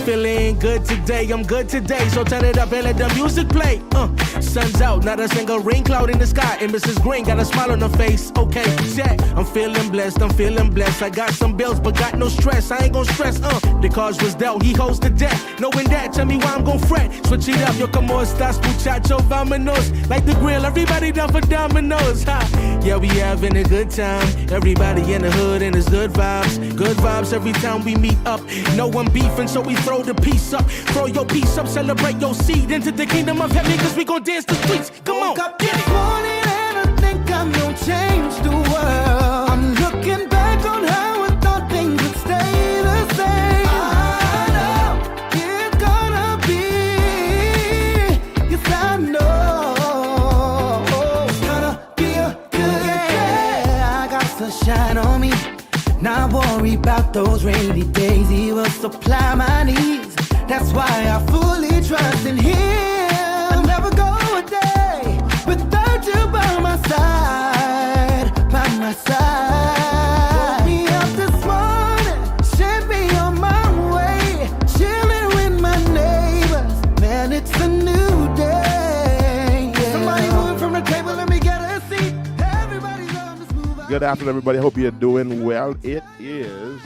feeling good today, I'm good today. So turn it up and let the music play. Sun's out, not a single rain cloud in the sky. And Mrs. Green got a smile on her face. Okay, check. I'm feeling blessed, I'm feeling blessed. I got some bills, but got no stress. I ain't gon' stress, The cards was dealt, he holds the debt. Knowing that, tell me why I'm gon' fret. Switch it up, yo, como estas, muchacho, vámonos. Like the grill, everybody down for dominoes, ha. Yeah, we having a good time. Everybody in the hood and it's good vibes. Good vibes every time we meet up. No one beefing, so we throw the peace up. Throw your piece up, celebrate your seed into the kingdom of heaven, cause we gon' dance the streets. Come on, up this morning and I think I'm gonna change the world. I'm looking back on how I thought things would stay the same. I know it's gonna be, yes I know it's gonna be a good day. I got sunshine on me, not worry about those rainy days. He will supply my needs. That's why I fully trust in him. I'll never go a day without you by my side, by my side. Woke me up this morning, sent me on my way, chilling with my neighbors. Man, it's a new day. Yeah. Somebody moving from the table, let me get a seat. Everybody's on this move. Good afternoon, everybody. Hope you're doing well. It is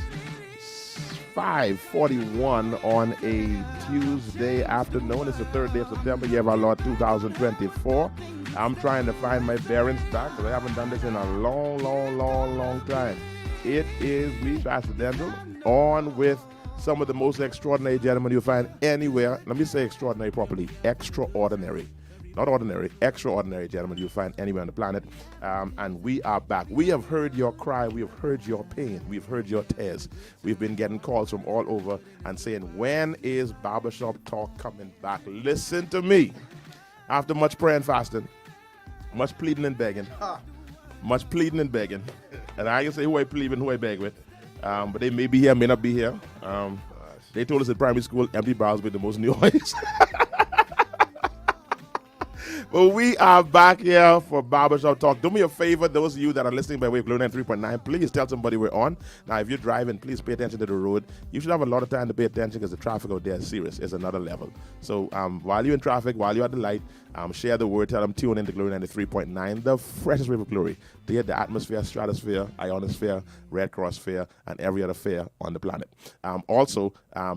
5:41 on a Tuesday afternoon. It's the 3rd day of September, year of our Lord 2024. I'm trying to find my bearings back because I haven't done this in a long time. It is me, Pastor Denczil, on with some of the most extraordinary gentlemen you'll find anywhere. Let me say extraordinary properly. Extraordinary. Not ordinary, extraordinary gentlemen you'll find anywhere on the planet. And we are back. We have heard your cry. We have heard your pain. We've heard your tears. We've been getting calls from all over and saying, when is Barbershop Talk coming back? Listen to me. After much prayer and fasting, much pleading and begging, and I can say who I plead and who I beg with, but they may be here, may not be here. They told us in primary school, empty barrels with the most noise. But we are back here for Barbershop Talk. Do me a favor, those of you that are listening by way of Glory 93.9, please tell somebody we're on. Now, if you're driving, please pay attention to the road. You should have a lot of time to pay attention because the traffic out there is serious. It's another level. So while you're in traffic, while you're at the light, share the word. Tell them tune in to Glory 93.9, the freshest wave of glory. To hear the atmosphere, stratosphere, ionosphere, Red Cross sphere, and every other sphere on the planet. Also,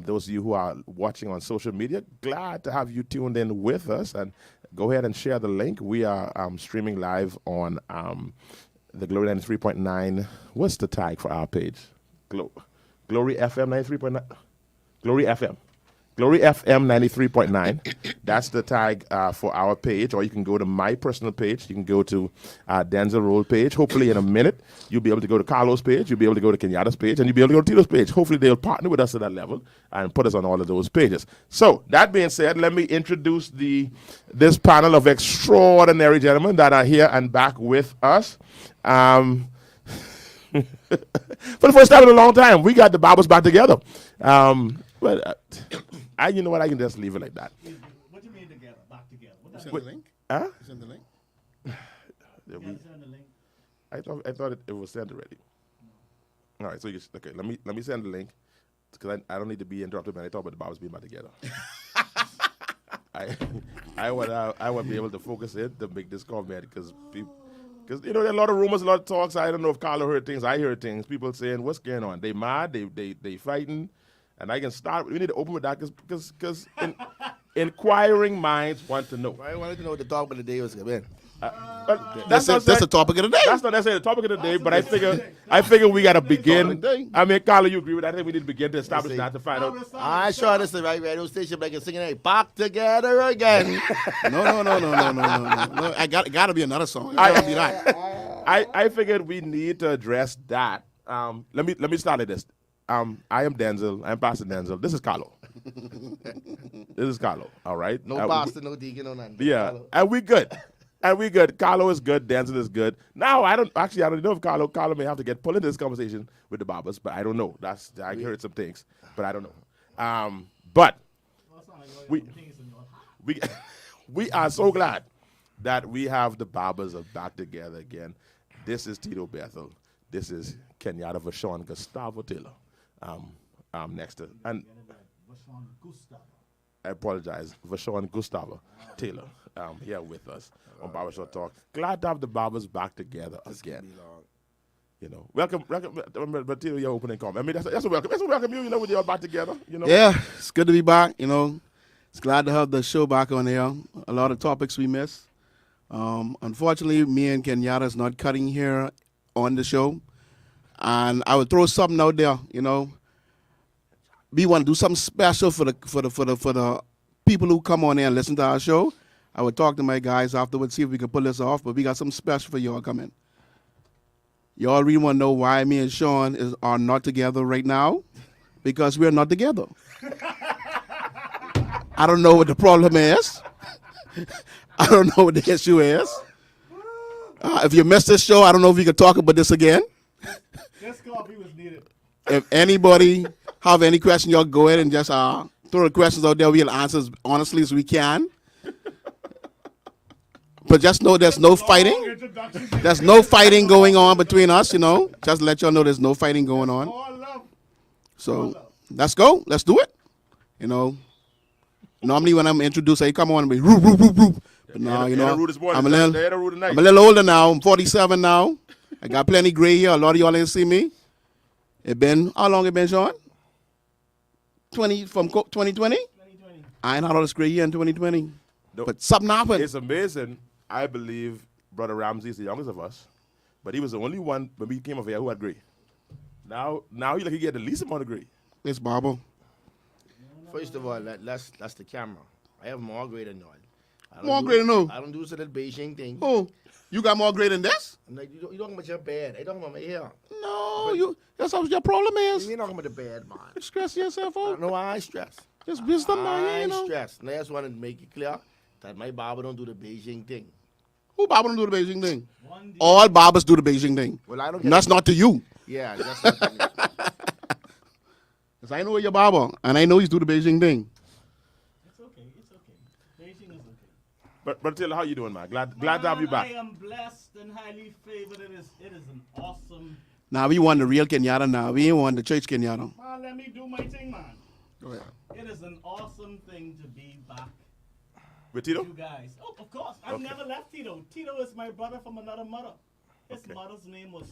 those of you who are watching on social media, glad to have you tuned in with us. And go ahead and share the link. We are streaming live on the Glory 93.9. What's the tag for our page? Glory FM 93.9? Glory FM. Glory FM 93.9. That's the tag for our page. Or you can go to my personal page. You can go to Denczil Roll page. Hopefully in a minute, you'll be able to go to Carlo's page. You'll be able to go to Kenyatta's page. And you'll be able to go to Tito's page. Hopefully they'll partner with us at that level and put us on all of those pages. So that being said, let me introduce this panel of extraordinary gentlemen that are here and back with us. For the first time in a long time, we got the Barbers back together. You know what? I can just leave it like that. What do you mean together? Back together? Send the link? Huh? Send the link? Send the link. I thought it was sent already. No. All right, so okay. Let me send the link because I don't need to be interrupted when I talk about the Barbers being back together. I want to be able to focus in to make this comment because there are a lot of rumors, a lot of talks. I don't know if Carlo heard things. I heard things. People saying, "What's going on? They mad? They fighting?" And I can start. We need to open with that because inquiring minds want to know. I wanted to know what the topic of the day was going to be. That's the topic of the day. That's not necessarily the topic of the day, but I figure we got to begin. I mean, Carlo, you agree with that? I think we need to begin to establish that to find out. I sure this is the right radio station, like singing, "Hey, back together again." No. I got to be another song. I figured we need to address that. Let me start at this. I am Denczil. I'm Pastor Denczil. This is Carlo. All right. No pastor, no deacon, no nothing. Yeah, Carlo. and we good. Carlo is good. Denczil is good. Now I don't know if Carlo may have to get pulled into this conversation with the Barbers, but I don't know. I heard some things, but I don't know. But we are so glad that we have the Barbers back together again. This is Tito Bethel. This is Kenyatta Vashon Gustavo Taylor. Next to and Vashon Gustavo. I apologize. Vashon Gustavo Taylor here with us on Barbershop Talk. Glad to have the barbers back together again. You know, welcome, but Tito, your opening comment. I mean, that's a welcome. That's a welcome you know, with you all back together, you know. Yeah, it's good to be back, you know. It's glad to have the show back on air. A lot of topics we missed. Unfortunately, me and Kenyatta is not cutting here on the show. And I would throw something out there, you know. We want to do something special for the people who come on air and listen to our show. I would talk to my guys afterwards, see if we can pull this off, but we got something special for y'all coming. Y'all really want to know why me and Sean are not together right now? Because we're not together. I don't know what the problem is. I don't know what the issue is. If you missed this show, I don't know if you can talk about this again. This coffee was needed. If anybody have any question, y'all go ahead and just throw the questions out there. We'll answer as honestly as we can. But just know there's no fighting. There's no fighting going on between us, you know. Just let y'all know there's no fighting going on. All love. So let's go. Let's do it. You know. Normally when I'm introduced, I come on and be roo, roo, roo, roo. But now, you know, I'm a little older now. I'm 47 now. I got plenty gray here. A lot of y'all ain't see me. How long it been, Sean? 2020? 2020. I ain't had all this gray here in 2020. But something happened. It's amazing. I believe Brother Ramsey is the youngest of us, but he was the only one when we came over here who had gray. Now he get the least amount of gray. It's Barber. First of all, that's the camera. I have more gray than y'all. More gray than who? I don't do this little Beijing thing. Oh, you got more gray than this? I'm like, you talking about your bed. I talking about my hair. No, that's what your problem is. You ain't talking about the bed, man. You stress yourself out. No, I ain't stressed. Just wisdom, man. I You ain't know. stressed. And I just want to make it clear that my barber don't do the Beijing thing. Who barber don't do the Beijing thing? All barbers do the Beijing thing. Well, I don't And that's not to you. Yeah, that's not to me. Because I know your barber, and I know he's do the Beijing thing. It's okay. Beijing is okay. But Taylor, how you doing, man? Glad to have you back. I am blessed and highly favored. It is an awesome. Now we want the real Kenyatta now. We ain't want the church Kenyatta. Man, let me do my thing, man. Go ahead. It is an awesome thing to be back. With Tito? You guys. Oh, of course. I've never left Tito. Tito is my brother from another mother. His mother's name was,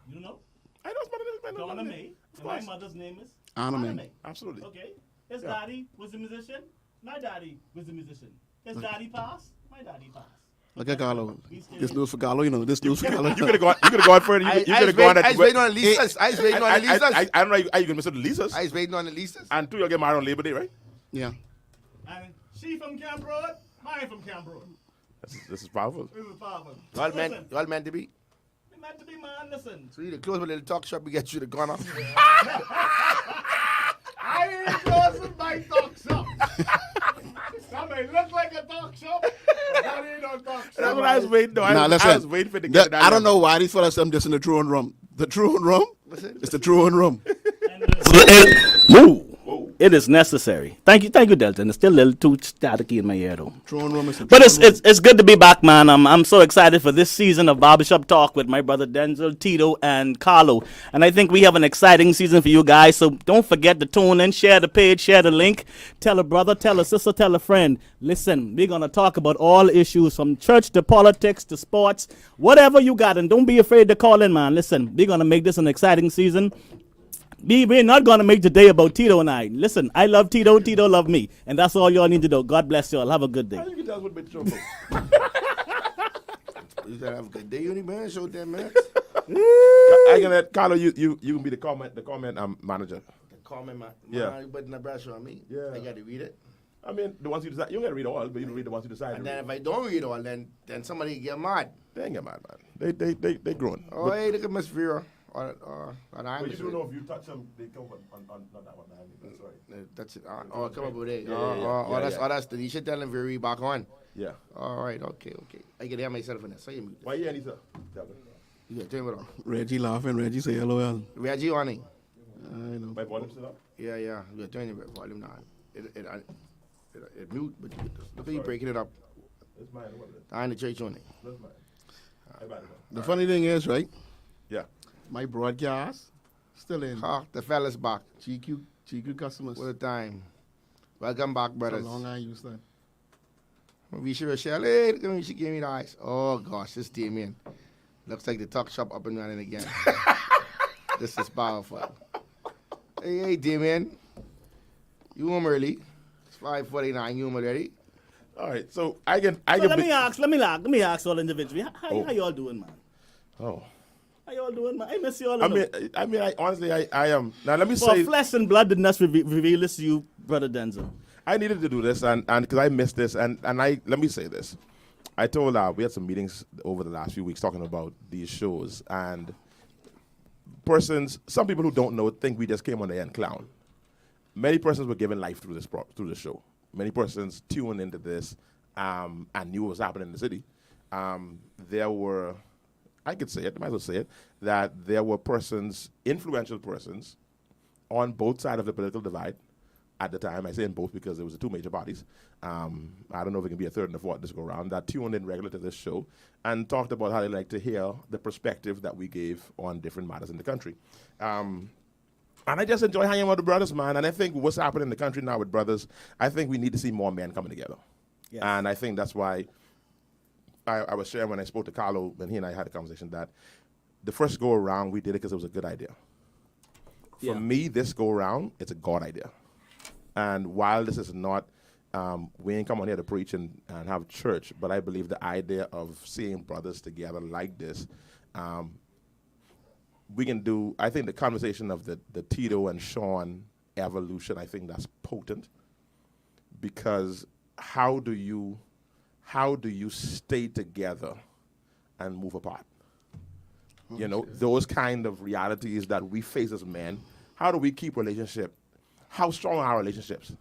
you know? I know his mother. Donna May. And my mother's name is Anna May. Absolutely. Okay. His daddy was a musician. My daddy was a musician. His daddy passed. My daddy passed. Look at Carlo. This news for Carlo, you know. This news for Carlo. You could have gone further. You could have gone. I was waiting on the leases. I was waiting on the leases. I don't know how you can miss the leases. I was waiting on the leases. And two, you'll get married on Labor Day, right? Yeah. And she from Camp Road. Mine from Camp Road. This is powerful. This is powerful. Y'all Listen, meant to be. we meant to be, man. Listen. So you to close my little talk shop, we get you the gunner. I ain't closing my talk shop. That may look like a talk shop, but that ain't no talk shop. That's what I was waiting on. Now, listen. I was waiting for it to get to that I don't level. know why these fellas them just in the Truant room. The Truant room? It's the Truant room. Move. It is necessary. Thank you, Delton. It's still a little too staticky in my ear, though. Truant room is the But Truant room. it's good to be back, man. I'm so excited for this season of Barbershop Talk with my brother Denczil, Tito, and Carlo. And I think we have an exciting season for you guys. So don't forget to tune in, share the page, share the link. Tell a brother, tell a sister, tell a friend. Listen, we're gonna talk about all issues from church to politics to sports, whatever you got. And don't be afraid to call in, man. Listen, we're gonna make this an exciting season. We're not going to make the day about Tito and I. Listen, I love Tito, Tito love me. And that's all y'all need to know. God bless y'all. Have a good day. You can tell us what made the show go. You gotta have a good day, you man. Show them, man. I can let Carlo. You can be the comment manager. Comment, man. Yeah. You put the brush on me. Yeah. I got to read it. I mean, the ones you decide. You don't got to read all, but you read the ones you decide. And then if I don't read all, then somebody get mad. They ain't get mad, man. They grown. Oh, hey, look at Miss Vera. But you do know if you touch them, they come on not that one. That's right. That's it. Oh, come up with it. Yeah. That's the. You should tell him Vera back on. Yeah. All right, okay. I can hear myself in there. So you mute. Why you Anita? Tell me. Yeah, tell me what. Reggie laughing. Reggie say LOL. Reggie on it. I know. My volume still up? Yeah. We're turning the volume down. It mute, but look at you breaking it up. It's mine. I in the church on it. That's mine. The funny thing is, right? Yeah. My broadcast still in. The fella's back. GQ Good customers. What a time. Welcome back, So brothers. long I used that. Visha Rochelle, hey, look at me, she gave me the eyes. Oh, gosh, this Damien. Looks like the tuck shop up and running again. This is powerful. Hey, Damien. You home early. It's 5:49. You home already? All right, so I can. So let me ask all individually. How y'all doing, man? Oh. How y'all doing, man? I miss you all. I honestly, I am. Now, let me For say. flesh and blood did not reveal this to you, Brother Denczil. I needed to do this, and because I missed this, and let me say this. I told we had some meetings over the last few weeks talking about these shows, and some people who don't know think we just came on the end clown. Many persons were given life through the show. Many persons tuned into this and knew what was happening in the city. There were, I could say it, I might as well say it, that there were influential persons on both sides of the political divide at the time. I say in both because there was the two major parties. I don't know if it can be a third and a fourth this go around, that tuned in regular to this show and talked about how they like to hear the perspective that we gave on different matters in the country. And I just enjoy hanging with the brothers, man. And I think what's happening in the country now with brothers, I think we need to see more men coming together. Yes. And I think that's why I was sharing when I spoke to Carlo, when he and I had a conversation, that the first go around, we did it because it was a good idea. For me, this go around, it's a God idea. And while this is not, we ain't come on here to preach and have church, but I believe the idea of seeing brothers together like this, we can do, I think the conversation of the Tito and Sean evolution, I think that's potent, because how do you stay together and move apart? You know, those kind of realities that we face as men, how do we keep relationship? How strong are our relationships?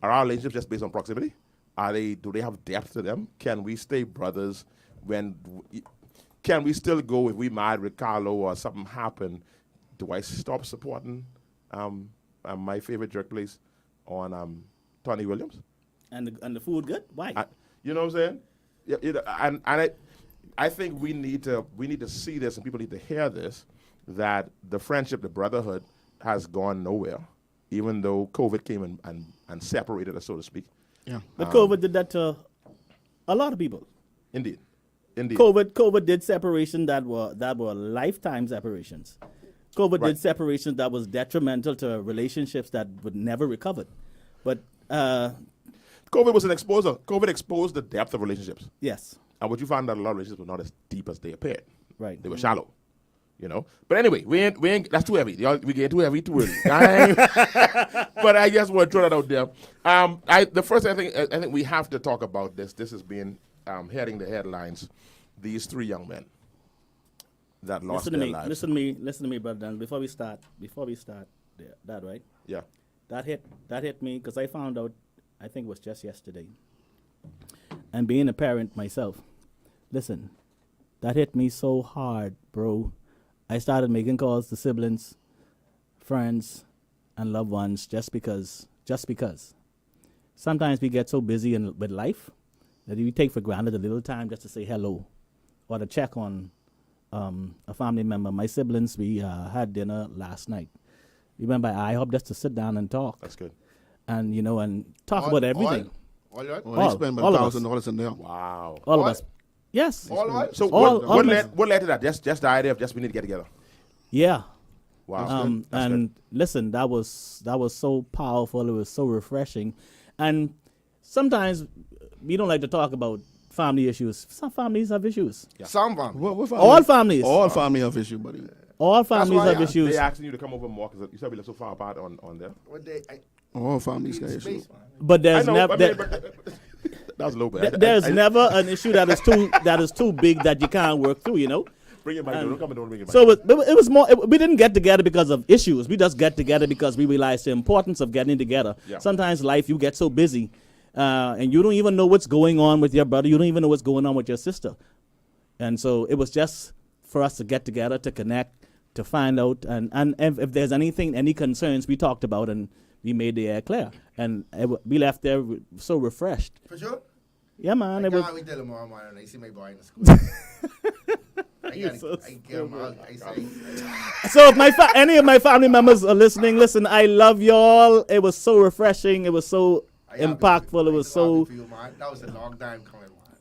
Are our relationships just based on proximity? Do they have depth to them? Can we stay brothers can we still go if we married with Carlo or something happened? Do I stop supporting my favorite jerk place on Tony Williams? And the food good? Why? You know what I'm saying? Yeah, I think we need to see this, and people need to hear this, that the friendship, the brotherhood, has gone nowhere, even though COVID came and separated us, so to speak. Yeah. But COVID did that to a lot of people. Indeed. COVID did separation that were lifetime separations. COVID did separations that was detrimental to relationships that would never recover. But COVID was an exposer. COVID exposed the depth of relationships. Yes. And what you found out, a lot of relationships were not as deep as they appeared. Right. They were shallow. You know. But anyway, we ain't that's too heavy. We get too heavy too early. But I just want to throw that out there. The first thing I think we have to talk about this. This has been heading the headlines. These three young men that lost their lives. Listen to me, brother Dan. Before we start that right? Yeah. That hit me because I found out, I think it was just yesterday. And being a parent myself, listen, that hit me so hard, bro. I started making calls to siblings, friends, and loved ones just because. Sometimes we get so busy with life that we take for granted a little time just to say hello or to check on a family member. My siblings, we had dinner last night. We went by IHOP just to sit down and talk. That's good. And, and talk about everything. All right. Well, they spend about $1,000 in there. Wow. All of us. Yes. All right. So All what led to that? Just the idea of we need to get together. Yeah. Wow. That's and good. listen, that was so powerful. It was so refreshing. And sometimes we don't like to talk about family issues. Some families have issues. Yeah. Some family. What family? All families. All family have issue, buddy. All families why have issues. They asking you to come over more because you said we live so far apart on there. What they, All families got issues. But there's never that was low, but there's never an issue that is too big that you can't work through. Bring it back. Don't come and don't bring it back. So it was more. We didn't get together because of issues. We just get together because we realized the importance of getting together. Yeah. Sometimes life, you get so busy, and you don't even know what's going on with your brother. You don't even know what's going on with your sister. And so it was just for us to get together, to connect, to find out, and if there's any concerns, we talked about and we made the air clear. And we left there so refreshed. For sure? Yeah, man. I It was, can't wait till tomorrow morning. I see my boy in the school. I So if any of my family members are listening, listen, I love y'all. It was so refreshing. It was so impactful. It was so. That was a long time coming, man.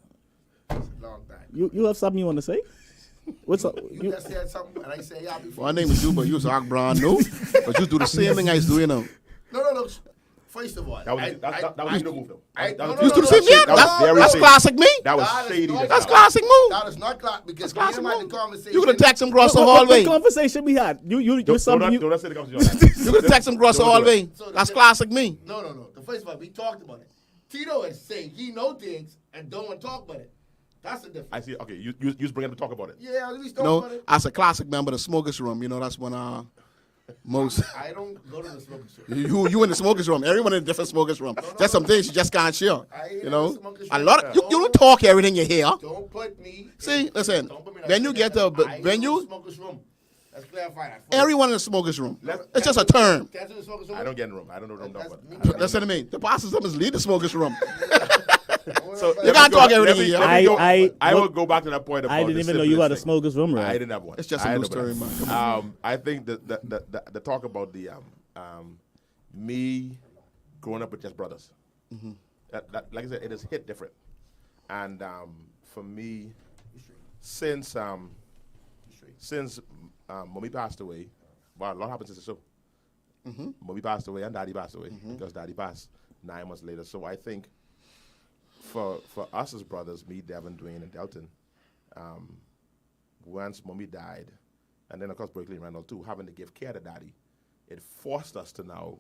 That was a long time. You have something you want to say? What's up? You just said something, and I say, yeah, before. My name is you, but you was Ark Brown, no? But you do the same thing I was doing, No. First of all, That was no move though. You do the same thing? That's classic me. That was shady. That's classic move. That is not classic because Classic we had move. the conversation. You could have texted him across the What hallway. conversation we had? You Don't something. say the conversation. You could have texted him across the Don't do hallway. That's classic me. No. The first of all, we talked about it. Tito is saying he know things and don't want to talk about it. That's the difference. I see. Okay, you just bring him to talk about it. Yeah, at least talk No, about it. as a classic member of the smokers room, that's when most I don't go to the smoking store. you in the smokers room. Everyone in a different smokers room. There's some things you just can't share. I ain't You in know, the smokers a room. lot of you don't talk everything you hear. Don't put me. See, listen. Don't put me When you get to when you smokers room. Let's clarify that. first. everyone in the smokers room, it's just a term. That's in the smokers room. I don't get in the room. I don't know what I'm talking That's about. me. Listen to me. The pastor is lead the smokers room. So You can't talk everything let me here. go- I will go back to that point about I didn't the even know you had a syphilis thing. smokers room, right? I didn't have one. It's just I a had new no story, one. man. Come I think the talk about the me growing up with just brothers. That, like I said, it has hit different. And for me, since Mommy passed away, well, a lot happened since the show. Mommy passed away and Daddy passed away because Daddy passed 9 months later. So I think for us as brothers, me, Devin, Dwayne, and Delton, once Mommy died, and then of course Berkeley and Randall too, having to give care to Daddy, it forced us to now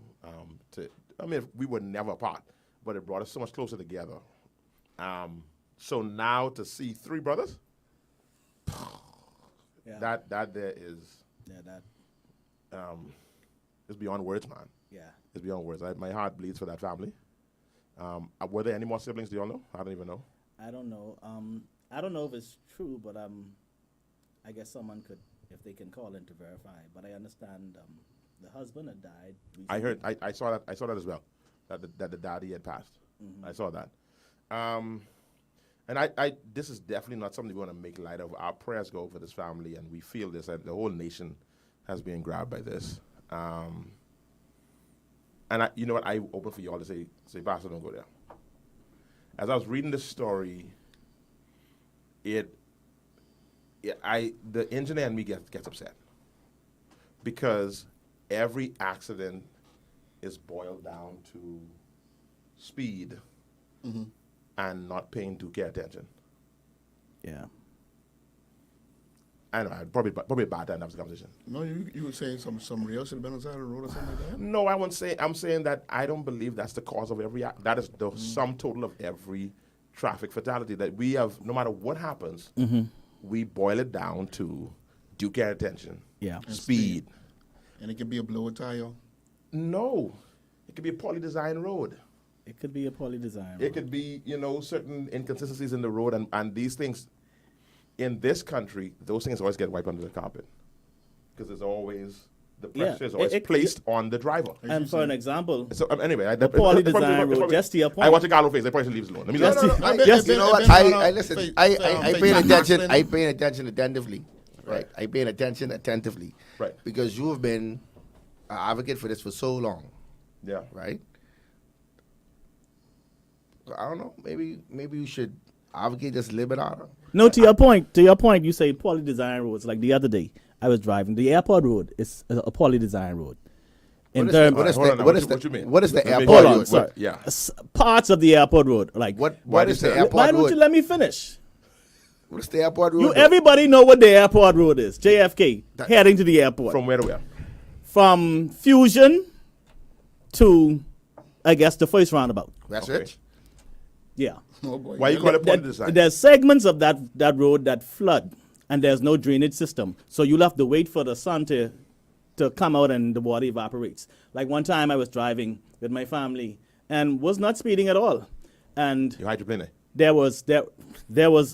we were never apart, but it brought us so much closer together. So now to see 3 brothers, Yeah. that there is it's beyond words, man. Yeah. It's beyond words. My heart bleeds for that family. Were there any more siblings? Do y'all know? I don't even know. I don't know. I don't know if it's true, but I guess someone could, if they can call in to verify. But I understand the husband had died. I heard. I saw that. I saw that as well. That the daddy had passed. I saw that. And I this is definitely not something we want to make light of. Our prayers go for this family, and we feel this, and the whole nation has been grabbed by this. And you know what? I open for y'all to say, Pastor, don't go there. As I was reading this story, the engineer in me gets upset because every accident is boiled down to speed and not paying due care attention. Yeah. I know, probably a bad time to have this conversation. No, you were saying some real should have been on the side of the road or something like that? No, I won't say. I'm saying that I don't believe that's the cause of every. That is the sum total of every traffic fatality that we have. No matter what happens, we boil it down to due care attention. Yeah. And Speed. And it could be a blower tire. No, it could be a poorly designed road. It could be a poorly designed. It could be certain inconsistencies in the road, and these things. In this country, those things always get wiped under the carpet because there's always the pressure is always placed on the driver. And for an example, So anyway, a poorly designed road, just to your point. I watch a Carlo face. I probably leave it alone. Let me Just listen. You know what? I listen. I paying attention. I paying attention attentively. Right. I paying attention attentively. Right. Because you have been an advocate for this for so long. Yeah. Right. So I don't know. Maybe you should advocate just a little bit harder. No, to your point, you say poorly designed roads. Like the other day, I was driving. The airport road is a poorly designed road. What is What you mean? What is the Let me- airport Hold on, road? sorry. Yeah. Parts of the airport road, like What Why is did the you- airport Why don't road? you let me finish? What is the airport road? You everybody know what the airport road is. JFK heading to the airport From where to where? from Fusion to, I guess, the first roundabout. That's Okay. it. Yeah. Oh boy. Why you call it poorly designed? There's segments of that road that flood, and there's no drainage system. So you'll have to wait for the sun to come out and the water evaporates. Like one time I was driving with my family and was not speeding at all. And You hydroplane. there was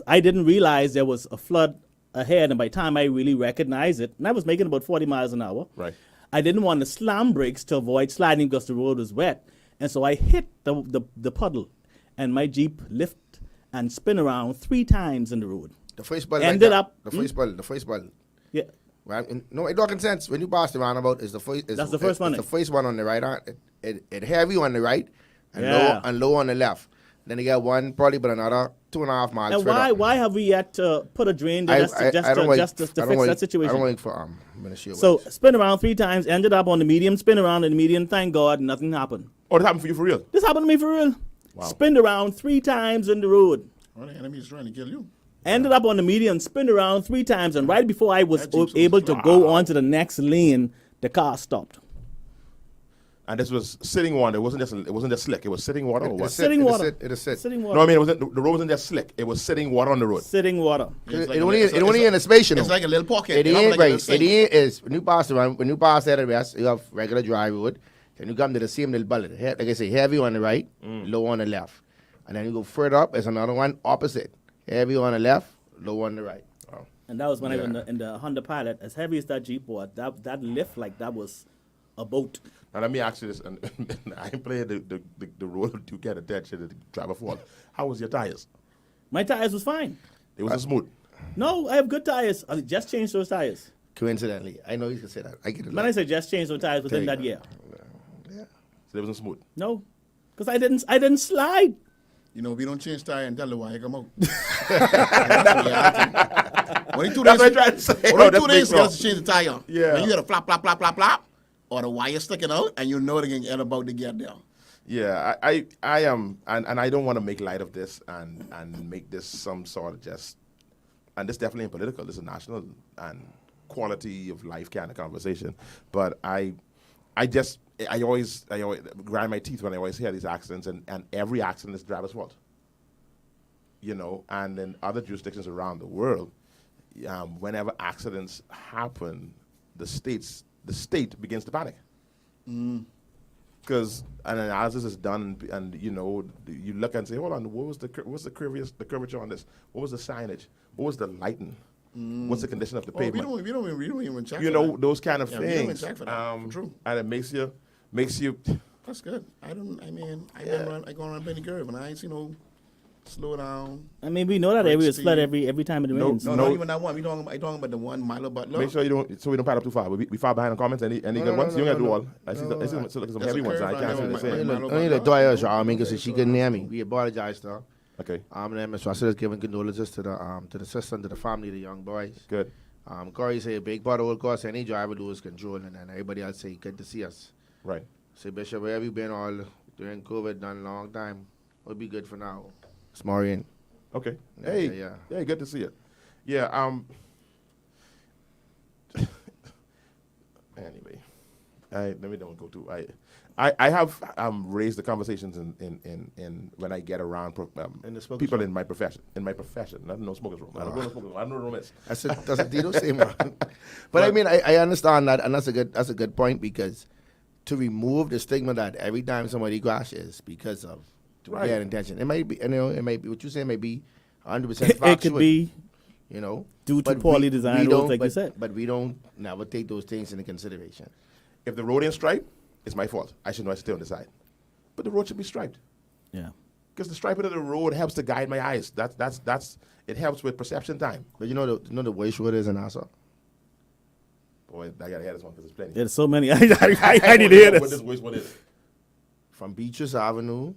I didn't realize there was a flood ahead, and by the time I really recognized it, and I was making about 40 miles an hour. Right. I didn't want to slam brakes to avoid sliding because the road was wet. And so I hit the puddle, and my Jeep lift and spin around 3 times in the road. The first ball. Ended like up- The first ball. The first ball. Yeah. Right? No, it don't make sense. When you pass the roundabout, it's the first. That's the first one. It's the first one on the right hand. It heavy on the right, and Yeah. low on the left. Then you get one probably, but another 2.5 miles. And further. why have we yet to put a drain there just to fix that situation? I don't wait for Ministry of So Works. spin around 3 times, ended up on the median, spin around in the median, thank God, nothing happened. Oh, that happened for you for real? This happened to me for real. Wow. Spinned around 3 times in the road. Well, the enemy's trying to kill you. Ended up on the median, spinned around 3 times, and right before I was That Jeep's so able to go on to the next lane, the car stopped. And this was sitting water. It wasn't just slick. It was sitting water or what? Sitting water. It is sit. Sitting No, water. I mean it wasn't. The road wasn't just slick. It was sitting water on the road. Sitting water. It's like It a only little- in the space, you know. It's like a little pocket. It you know, ain't like a right. little It sink. ain't is when you pass around. When you pass that rest, you have regular dry road. Then you come to the same little bullet. Like I say, heavy on the right, low on the left, and then you go further up. There's another one opposite. Heavy on the left, low on the right. And that was when I was in the Honda Pilot. As heavy as that Jeep was, that lift like that was a boat. Now let me ask you this, and I ain't playing the road to get attention to the driver fault. How was your tires? My tires was fine. It was smooth. No, I have good tires. I just changed those tires. Coincidentally, I know you can say that. I get it. When I say just changed those tires within There that you year. So it wasn't smooth. No, because I didn't slide. You know, if you don't change tire and tell the why you come out. That's reality. Only 2 That's days. what I'm trying to say. Only No, 2 that's days big you talk. got to change the tire. Yeah. Then you got to flop, flop, flop, flop, flop, or the wire sticking out, and you know they're about to get there. Yeah, I am, and I don't want to make light of this and make this some sort of just, and this definitely ain't political. This is a national and quality of life kind of conversation. But I always grind my teeth when I always hear these accidents, and every accident is the driver's fault. You know, and in other jurisdictions around the world, whenever accidents happen, the state begins to panic. Because an analysis is done, and you know, you look and say, hold on, what's the curvature on this? What was the signage? What was the lighting? What's the condition of the Oh, we pavement? don't even check. You for know, that. those kind of Yeah, we don't even things. check for that. True. And it makes you. That's good. I go around Benny Curve, and I ain't see no slow down. I mean, we know that Break area is speed. flooded every time it rains. No, No. not even that one. We talking about the one Milo Butler. Make sure you don't, so we don't pile up too far. We far behind the comments. Any good ones? You don't got to do all. I see some heavy ones. I can't see what they're saying. Only the tires, I mean, because she couldn't hear me. We apologize to her. Okay, And Ms. Russell is giving condolences to the sister and to the family, the young boys. good. Corey say a big part of what course any driver lose control, and then everybody else say good to see us. Right. Say Bishop, where have you been all during COVID? Done a long time. Would be good for now. It's Maureen. Okay. Yeah, Hey. yeah. Yeah. Good to see you. Yeah. Anyway, let me don't go too. I have raised the conversations in when I get around In the smokers people room. in my profession. Not no smokers room. I don't go to smokers room. I don't know room is. That's a Tito say, man. But I mean, I understand that, and that's a good point, because to remove the stigma that every time somebody crashes because of Right. bad intention, it might be, you know, it might be what you say may be 100% factual. It could be you know, due to but poorly designed roads, like you said. But we don't never take those things into consideration. If the road ain't striped, it's my fault. I should know I should stay on the side. But the road should be striped. Yeah. Because the striping of the road helps to guide my eyes. That's it helps with perception time. But you know the worst road is in Nassau. Boy, I gotta hear this one because it's plenty. There's so many. I need to hear What this. which one is? From Beatrice Avenue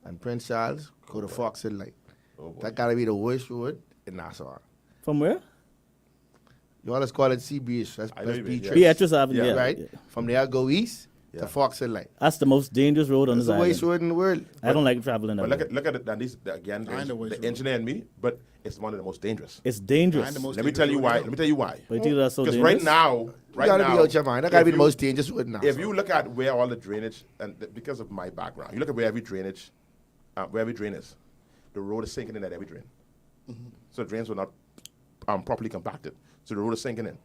and Prince Charles, go to Fox Hill Light. Oh, boy. That gotta be the worst road in Nassau. From where? You always call it Sea Beach. That's I know you mean, Beatrice. Beatrice Avenue. Yeah, Yeah, Right? yeah. From there, go east Yeah. to Fox Hill Light. That's the most dangerous road on That's this the worst island. road in the world. I don't like traveling that But road. look at it. And these again, I know which the road. engineer and me, but it's one of the most dangerous. It's dangerous. And the most Let me tell you why. dangerous Let me tell you why. But you that's so Because dangerous. right now, You gotta be out your mind. That gotta if be the you- most dangerous road in Nassau. If you look at where all the drainage, and because of my background, you look at where every drain is, the road is sinking in at every drain. So the drains were not properly compacted. So the road is sinking in.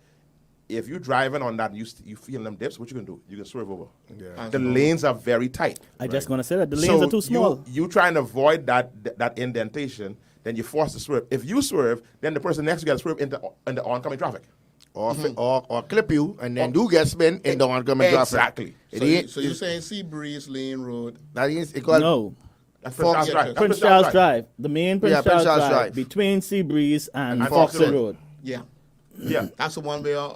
If you're driving on that, and you feel them dips, what you can do? You can swerve over. Yeah. The lanes are very tight. I just gonna say that the lanes So are too small. You try and avoid that indentation, then you're forced to swerve. If you swerve, then the person next to you got to swerve into oncoming traffic. Or clip you and then do get spin in the oncoming traffic. Exactly. It ain't, So you're saying Sea Breeze Lane Road? that is, it called, No. That's Fox- Prince Charles Drive. That's Prince Charles Drive, the main Prince Yeah, Prince Charles Charles Drive, Drive. between Seabreeze and And Foxy Foxy Road. Yeah. Yeah. That's the one where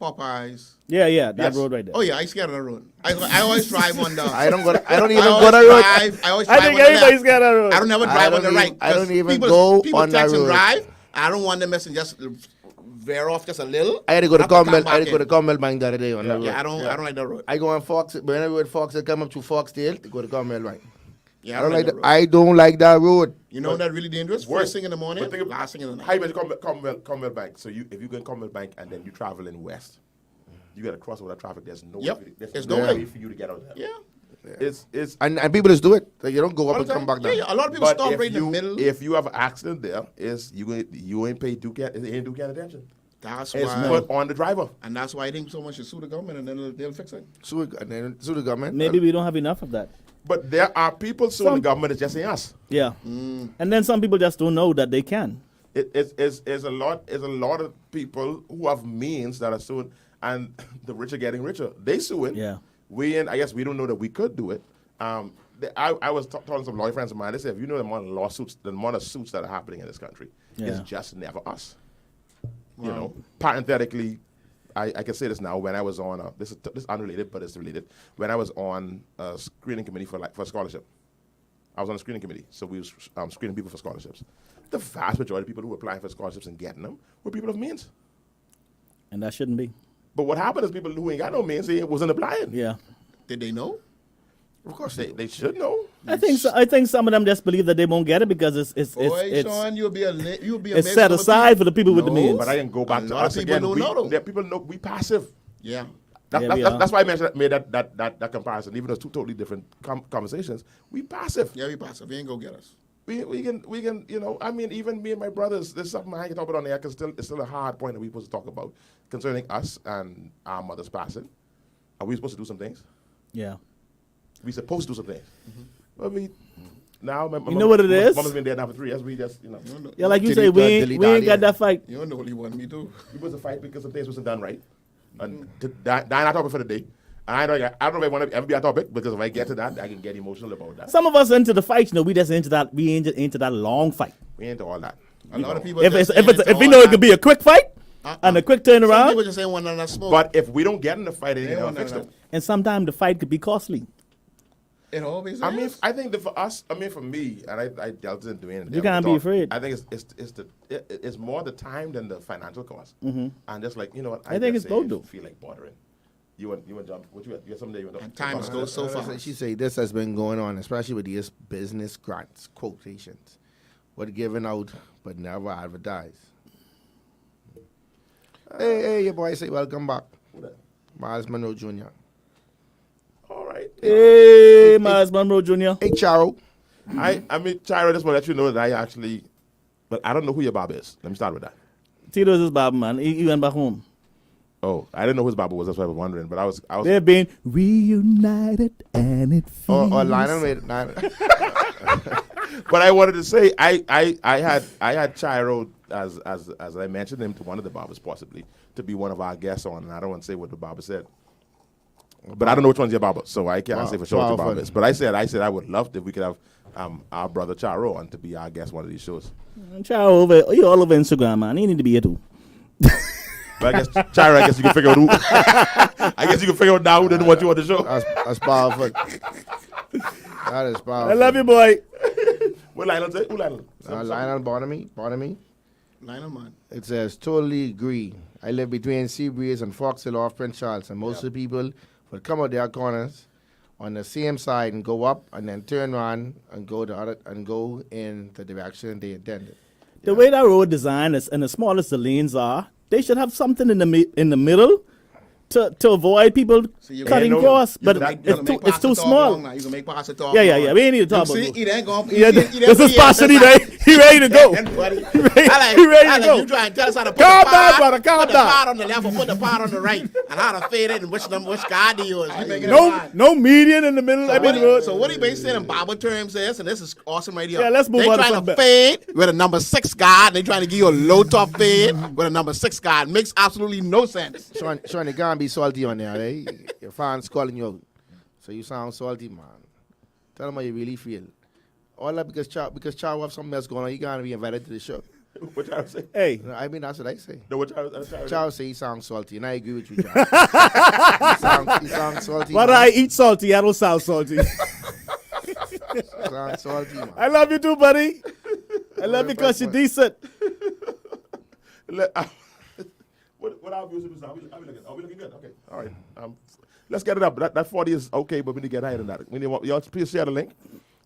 Popeyes. Yeah, that Yes. road right there. Oh yeah, I scared of that road. I always drive on the. I don't even I go always that road. I always I drive think on the everybody's left. got that road. I don't ever I drive on don't the even- right. I don't 'cause even people, go people on that text and road. drive. I don't want them missing just veer off just a little. I had to go to have come Carmel. back I had to go in. to Carmel Bank the other day on that road. Yeah, I don't like that road. I go on Fox. Whenever with Fox, they come up to Foxdale, they go to Carmel Bank. Yeah, I don't like that that. road. I don't like that road. You know that really dangerous. Worse. First thing in the morning, But think of- last thing in the night. How you mentioned Commonwealth Bank. So if you go in Commonwealth Bank and then you travel in west, you got to cross over that traffic. There's no Yep. way, There's no no way. way for you to get out there. Yeah. It's And people just do it. Like, you don't go up All and the come time. back down. Yeah, a lot of people but stop if right in the you middle. if you have an accident there, is you ain't paid Duke attention. That's It's why, put on the driver. and that's why I think so much should sue the government, and then they'll fix it. Sue the government. Maybe we don't have enough of that. But there are people suing the government. It's just ain't us. Yeah. And then some people just don't know that they can. It's a lot of people who have means that are suing, and the rich are getting richer. They suing. Yeah. I guess we don't know that we could do it. I was talking to some lawyer friends of mine. They said, if you know the amount of lawsuits, the amount of suits that are happening in this country, it's Yeah. just never us. You know, parenthetically, I can say this now. When I was on this is unrelated, but it's related. When I was on a screening committee for a scholarship, I was on a screening committee, so we was screening people for scholarships. The vast majority of people who were applying for scholarships and getting them were people of means. And that shouldn't be. But what happened is people who ain't got no means, they wasn't applying. Yeah. Did they know? Of course, they should know. I think some of them just believe that they won't get it because Boy, Sean, you'll be it's set aside for the people with the means. But I can go back A to lot of us people again. don't know, though. People know we passive. Yeah. Yeah, we are. That's why I made that comparison. Even though it's two totally different conversations, we passive. Yeah, we passive. He ain't go get us. We can you know. I mean, even me and my brothers. There's something I can talk about on there. It's still a hard point that we're supposed to talk about concerning us and our mothers passing. Are we supposed to do some things? Yeah. We supposed to do some things. I mean, now my You know what it is? Mama's been dead now for 3 years. We just Yeah, like you Delete say, we that, ain't delete we that, ain't got yeah. that fight. You don't know what he wanted me to. we supposed to fight because some things wasn't done right. And that's our topic for the day. And I don't know if I want to ever be a topic because if I get to that, I can get emotional about that. Some of us into the fight, we just into that into that long fight. We ain't into all that. A lot of people. If just if ain't we all know it that. could be a quick fight and a quick Some people turnaround, just ain't want none of that smoke. But if we don't get in the fight, it ain't They gonna want fix none it. of and sometimes the fight could be costly. it always I mean, is. I think that for us, I mean, for me, and I dealt in doing it. You can't be afraid. I think it's more the time than the financial cost. And just like, you know what? I think just it's both, though. feel like bordering. You want jump? What you got? Someday you want? And time goes so fast. She say this has been going on, especially with these business grants, quotations. What given out, but never advertised. Hey, your boy say welcome back. Who that? Miles Monroe Jr. All right. Hey, Miles Monroe Jr. Hey, Charo. I mean, Chiro, just want to let you know that I actually, but I don't know who your barber is. Let me start with that. Tito's his barber, man. He went back home. Oh, I didn't know who his barber was. That's why I was wondering. But I was. They've been reunited and it feels. Or Lionel made Lionel. But I wanted to say I had Chiro as I mentioned him to one of the barbers possibly to be one of our guests on, and I don't want to say what the barber said. But I don't know which one's your barber, so I can't say for sure what your barber is. But I said I would love if we could have our brother Charo on to be our guest one of these shows. Charo you all over Instagram, man. You need to be here too. But I guess Charo, I guess you can figure out who. I guess you can figure out now who didn't want you on the show. That's powerful. That is powerful. I love you, boy. What Lionel say? Who Lionel? Lionel Bonamy. Lionel, man. It says, totally agree. I live between Seabreeze and Foxhill off Prince Charles, and most of the people would come out their corners on the same side and go up and then turn around and go in the direction they intended. The way that road design is, and as small as the lanes are, they should have something in the middle to avoid people you cutting can- across. You But can make- it's you can too make it's too pasta talk small. long now. You can make pasta talk Yeah. long. We ain't need to talk You about see, it. he ain't going. Yeah, this is Pastor D. He ready to go. Buddy. He ready I to like go. you trying to tell us how to put Calm the down, pot, brother, calm put the down. pot on the left or put the pot on the right, and how to fade it and which guy to use. You making it No, hard. no median in the middle. I mean, road. So what he basically saying in Bible terms is, and this is awesome right here. Yeah, let's move they on to trying something to fade with a number 6 guy, and they trying to give you a low top fade with a number 6 guy. It makes absolutely no sense. Sean, you can't be salty on there, eh? Your fans calling you out. So you sound salty, man. Tell them how you really feel. All that because Chow have something else going on. You gotta be invited to the show. What y'all say? Hey, I mean, that's what I say. No, what y'all Chow say he sounds salty, and I agree with you, Chow. he sounds salty. but man. I eat salty. I don't sound salty. Sounds salty, man. I love you too, buddy. I love you because you're decent. What our views is? Are we looking good? Okay. All right. Let's get it up. That 40 is okay, but we need to get higher than that. Y'all please share the link.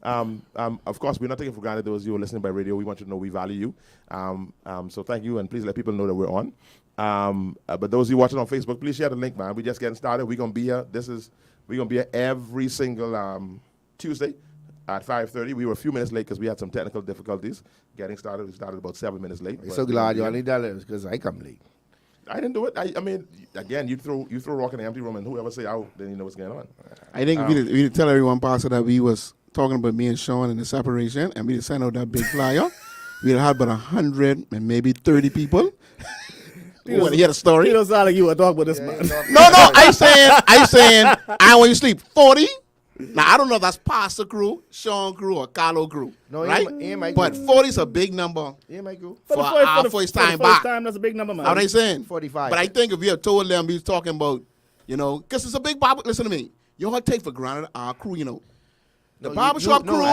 Of course, we're not taking for granted those of you who are listening by radio. We want you to know we value you. So thank you, and please let people know that we're on. But those of you watching on Facebook, please share the link, man. We're just getting started. We're gonna be here. We're gonna be here every single Tuesday at 5:30. We were a few minutes late because we had some technical difficulties getting started. We started about 7 minutes late. I'm so glad you only did it because I come late. I didn't do it. I mean, again, you throw rock in the empty room, and whoever say out, then you know what's going on. I think we did tell everyone, Pastor, that we was talking about me and Sean and the separation, and we just sent out that big flyer. We had about 100 and maybe 30 people. You want to hear the story? You don't sound like you were talking about this man. No, I saying, I want you to sleep. 40? Now, I don't know if that's Pastor crew, Sean crew, or Carlo crew. No, right? he might but go. 40 is a big number Yeah, my girl. for our first time back. That's a big number, man. How they saying? 45. But I think if we had told them we was talking about, because it's a big Bible. Listen to me. You all take for granted our crew, The Barbershop crew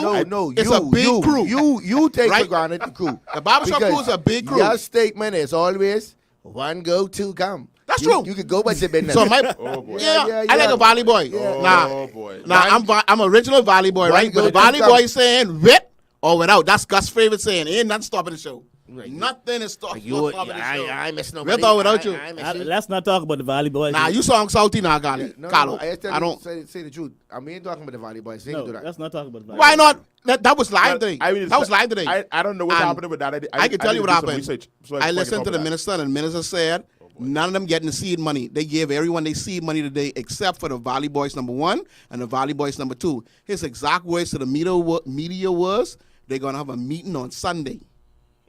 is a big crew. You take Right? for granted the crew. The Barbershop Because crew is a big crew. Your statement is always one go, two come. That's You- true. You could go by your business. So my, Oh, boy. Yeah, I like yeah. a Valley boy. Oh, boy. I'm original Valley boy, right? But the go, Valley two boy come. saying with or without. That's Gus' favorite saying. Ain't nothing stopping the show. Nothing is stopping the show. I miss nobody. With or without you. I miss you. Let's not talk about the Valley Boys. Nah, you sound salty now, Carlo. No, Carlo. I, I don't. say the truth. I mean, talking about the Valley Boys. They No, can do that. let's not talk about the Valley Why Boys. not? That was live today. I mean, That was live today. I don't know what's And happening with that. I can tell you what need to do some happened. research, so I can listened talk to the about minister, and the minister said none of them getting the seed money. They gave everyone their seed money today except for the Valley Boys #1 and the Valley Boys #2. His exact words to the media was, they're going to have a meeting on Sunday.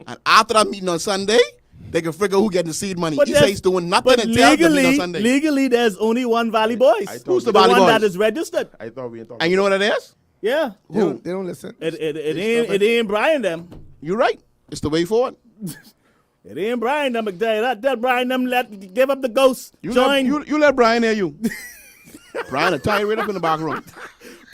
And after that meeting on Sunday, they can figure who getting the seed money. But He says he's doing nothing until the meeting on Sunday. legally, there's only one Valley Boys. I thought Who's the the Valley one Boys? that is registered. I thought we ain't talking. And you know what it is? Yeah. They don't listen. It ain't Brian them. You're right. It's the way forward. It ain't Brian them. That Brian them give up the ghost. Join. You let Brian hear you. Brian will tie you right up in the back room.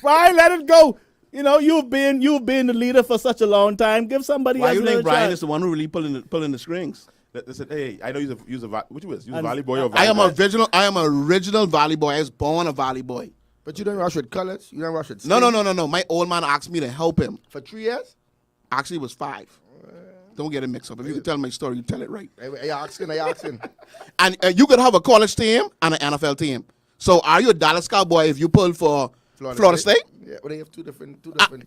Brian, let it go. You've been the leader for such a long time. Give somebody Why else you think another Brian chance. is the one who really pulling the strings? Listen, hey, I know you're a what you is? You're a And- Valley boy or I am Valley I am original Valley boy. I was born a Valley boy. But you don't rush with colors. You don't rush with No. skin. My old man asked me to help him. For 3 years? Actually, it was 5. Don't get it mixed up. If you can tell my story, you tell it right. I asking. And you could have a college team and an NFL team. So are you a Dallas Cowboy if you pull for Florida State? Yeah, but they have two different.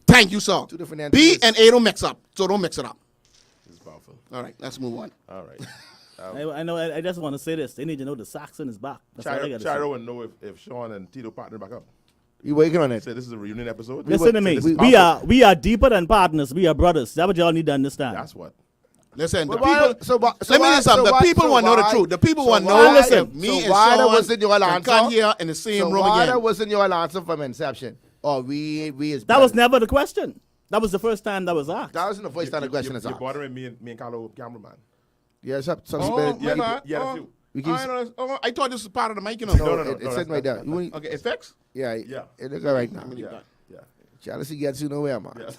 Thank you, sir. Two different B entities. and A don't mix up. So don't mix it up. It's powerful. All right, let's move on. All right. I know. I just want to say this. They need to know the Saxon is back. That's all I gotta say. Chiro and know if Sean and Tito partner back up. You working on it? Say this is a reunion episode. Listen to me. This is We powerful. are deeper than partners. We are brothers. That's what y'all need to understand. That's what. Listen, the But why- people. so why- so let me why- tell you something. so The why- people so want to know the why- truth. The people so want to why- know listen, if me so and why that Sean wasn't your can answer? come here in the same So room why again. that wasn't your answer from inception? Oh, we is That was brothers. never the question. That was the first time that was asked. That wasn't the first time the question is You're asked. bothering me and Carlo cameraman. Yeah, some Oh, Yeah, my bad. yeah, Oh, you. We keep- I thought this was part of the mic, No, no, it's sitting right there. You- Okay, it's fixed? Yeah, Yeah. it look all right now. Yeah. Yeah. Jealousy gets you nowhere, man. Yeah.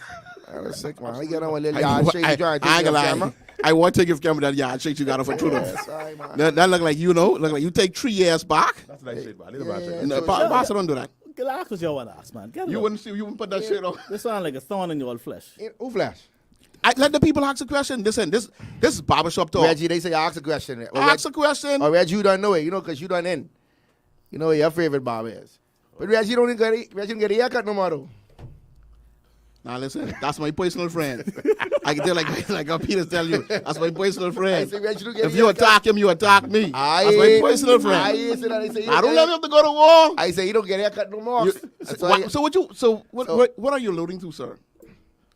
I was sick, man. I get on one little I yard ain't shake. You trying to gonna take your lie. camera? I want to take your camera that yard shake you got off a true. Sorry, man. That look like look like you take 3 years back. That's nice shit, man. I need to Yeah, buy a yeah, check. yeah. No, Pastor don't do that. Ask what y'all want to ask, man. Get You low. wouldn't put that shit on. This sound like a thorn in your flesh. Who flash? Let the people ask a question. Listen, this is barbershop talk. Reggie, they say ask a question. Ask a question. Or Reggie, you don't know it, because you done in. You know what your favorite barber is. But Reggie don't get a haircut no more, though. Now listen, that's my personal friend. I can tell like Peter tell you, that's my personal I friend. say, Reggie, don't get If a you haircut. attack him, you attack me. I That's my ain't- personal I friend. ain't say that. I say, I don't let him to go to war. I say, you don't get a haircut no more. You- That's why what are you alluding to, sir?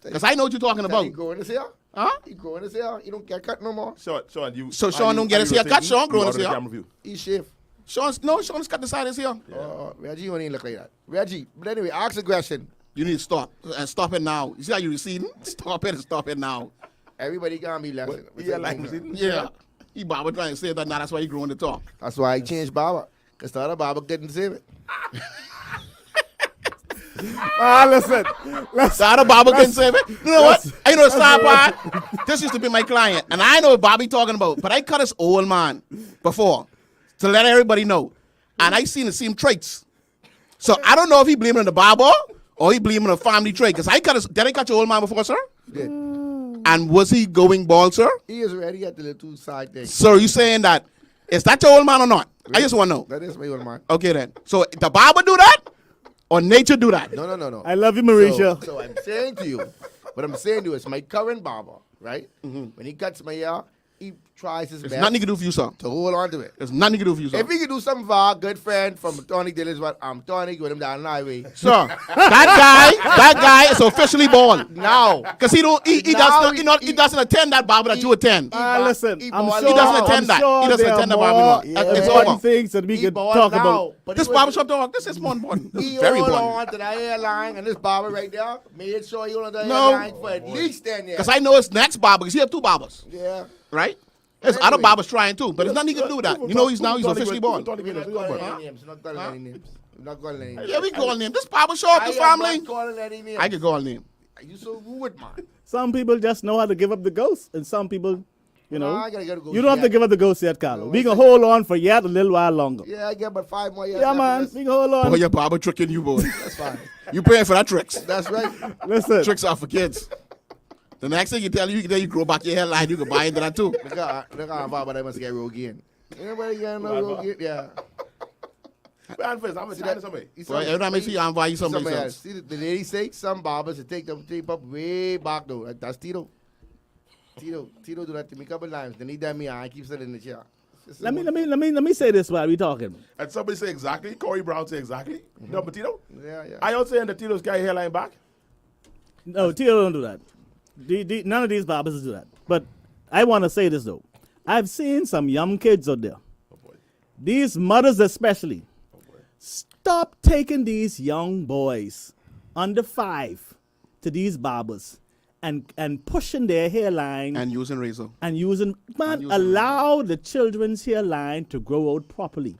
Because I know what you're talking about. He growing his hair. Huh? He growing his hair. He don't get cut no more. Sean, you. So Sean don't get his hair cut, Sean growing his hair. He shave. Sean's cut the side of his hair. Reggie, you don't even look like that. Reggie, but anyway, ask a question. You need to stop. And stop it now. You see how you receding? Stop it and stop it now. Everybody gonna be laughing. Yeah, like receding? Yeah. He barber trying to say that now. That's why he growing the talk. That's why I changed barber. Because the other barber couldn't save it. Listen. The other barber couldn't save it. You know what? You know the sad part? This used to be my client. And I know what Bobby talking about. But I cut this old man before to let everybody know. And I seen the same traits. So I don't know if he blaming on the barber or he blaming on a family trait. Because did I cut your old man before, sir? Did. And was he going bald, sir? He is ready at the little side thing. So you saying that, is that your old man or not? I just want to know. That is my old man. Okay then. So the barber do that? Or nature do that? No. I love you, Marisha. So I'm saying to you, what I'm saying to you is my current barber, right? When he cuts my hair, he tries his There's best nothing you can do for you, sir. to hold on to it. There's nothing you can do for you, sir. If he could do something for our good friend from Tony Dillis, what I'm Tony with him down the highway. Sir, that guy is officially bald. Now, Because he doesn't attend that barber that you attend. Listen, I'm sure He doesn't attend that. Sure He doesn't there attend the are barber. more It's important over. things that we he could bald talk now, about. but This he was- barbershop talk, this is more important. This He is very hold important. on to that hairline, and this barber right there made sure he hold on to that No. hairline for at least 10 years. Because I know his next barber, because he have two barbers, Yeah. right? There's other barbers trying too, but there's nothing he can do with that. You know he's officially bald. We're not calling any names. We're not calling any names. We're not calling any names. Yeah, we calling him. This barbershop, this I am family. not calling any names. I can call him. You so rude, man. Some people just know how to give up the ghost, and some people, you know, I gotta go you don't have to yet. give up the ghost yet, Carlo. No, We I can said- hold on for yet a little while longer. Yeah, I get about 5 more years. Yeah, after man, this. we can hold on. Oh, your barber tricking you, boy. That's fine. You paying for that tricks. That's right. Listen, Tricks are for kids. The next thing you grow back your hairline, you can buy into that too. Look how barber they must get Rogaine. Anybody get no Rogaine? Yeah. I'm going to tell you something. Well, every time I see you, I'm buying somebody else. See, the lady say some barbers to take them tape up way back though. Like, that's Tito. Tito do that to me a couple times. Then he done me, I keep sitting in the chair. let me say this while we talking. And somebody say exactly. Corey Brown say exactly. No, but Tito? Yeah. I don't saying that Tito's got hairline back. No, Tito don't do that. None of these barbers do that. But I want to say this though. I've seen some young kids out there. These mothers especially. Stop taking these young boys under 5 to these barbers and pushing their hairline And using razor. and using using allow the children's hairline to grow out properly.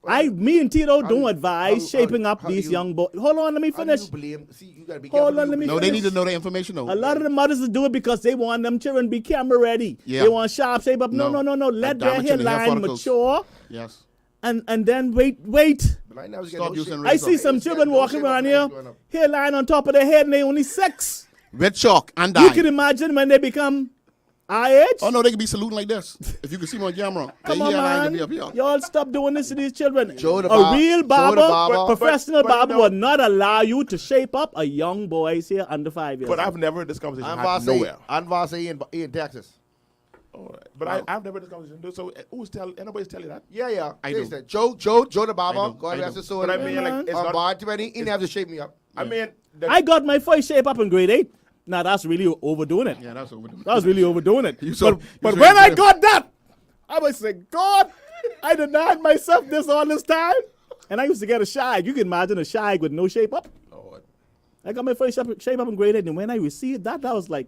Me and Tito don't advise shaping up how do these you- young boys. Hold on, let me How do finish. you blame? See, you gotta be Hold careful. on, who let me you No, blame. they need to know the information though. A lot of the mothers do it because they want them children to be camera ready. Yeah. They want sharp shape up. No. No. Let That their damaging the hair hairline follicles. mature Yes. and then wait. But I never get Stop no using shit. razor. I see some Hey, children no walking shape up around my here, ass growing up. hairline on top of their head, and they only 6. Red chalk and You dye. can imagine when they become our age. Oh no, they can be saluting like this. If you can see me on camera. Come Their on, hairline man. can be up here. Y'all stop doing this to these children. Joe the A bar- real Joe the barber, barber. professional But barber you know- will not allow you to shape up a young boy's hair under 5 years. But old. I've never heard this conversation I'm had nowhere. Vase in Texas. All right. But I've never heard this conversation. So anybody's telling you that? Yeah. I They do. said, Joe the barber. I God do. rest his soul. But I mean, like, it's on not. bar 20, he didn't have to shape me up. I mean, I got my first shape up in grade 8. Now that's really overdoing it. Yeah, that's over. That was really overdoing it. saw- But you saw when him I get got that, I was saying, God, I denied myself this all this time. And I used to get a shag. You can imagine a shag with no shape up. Lord. I got my first shape up in grade 8. And when I received that, I was like,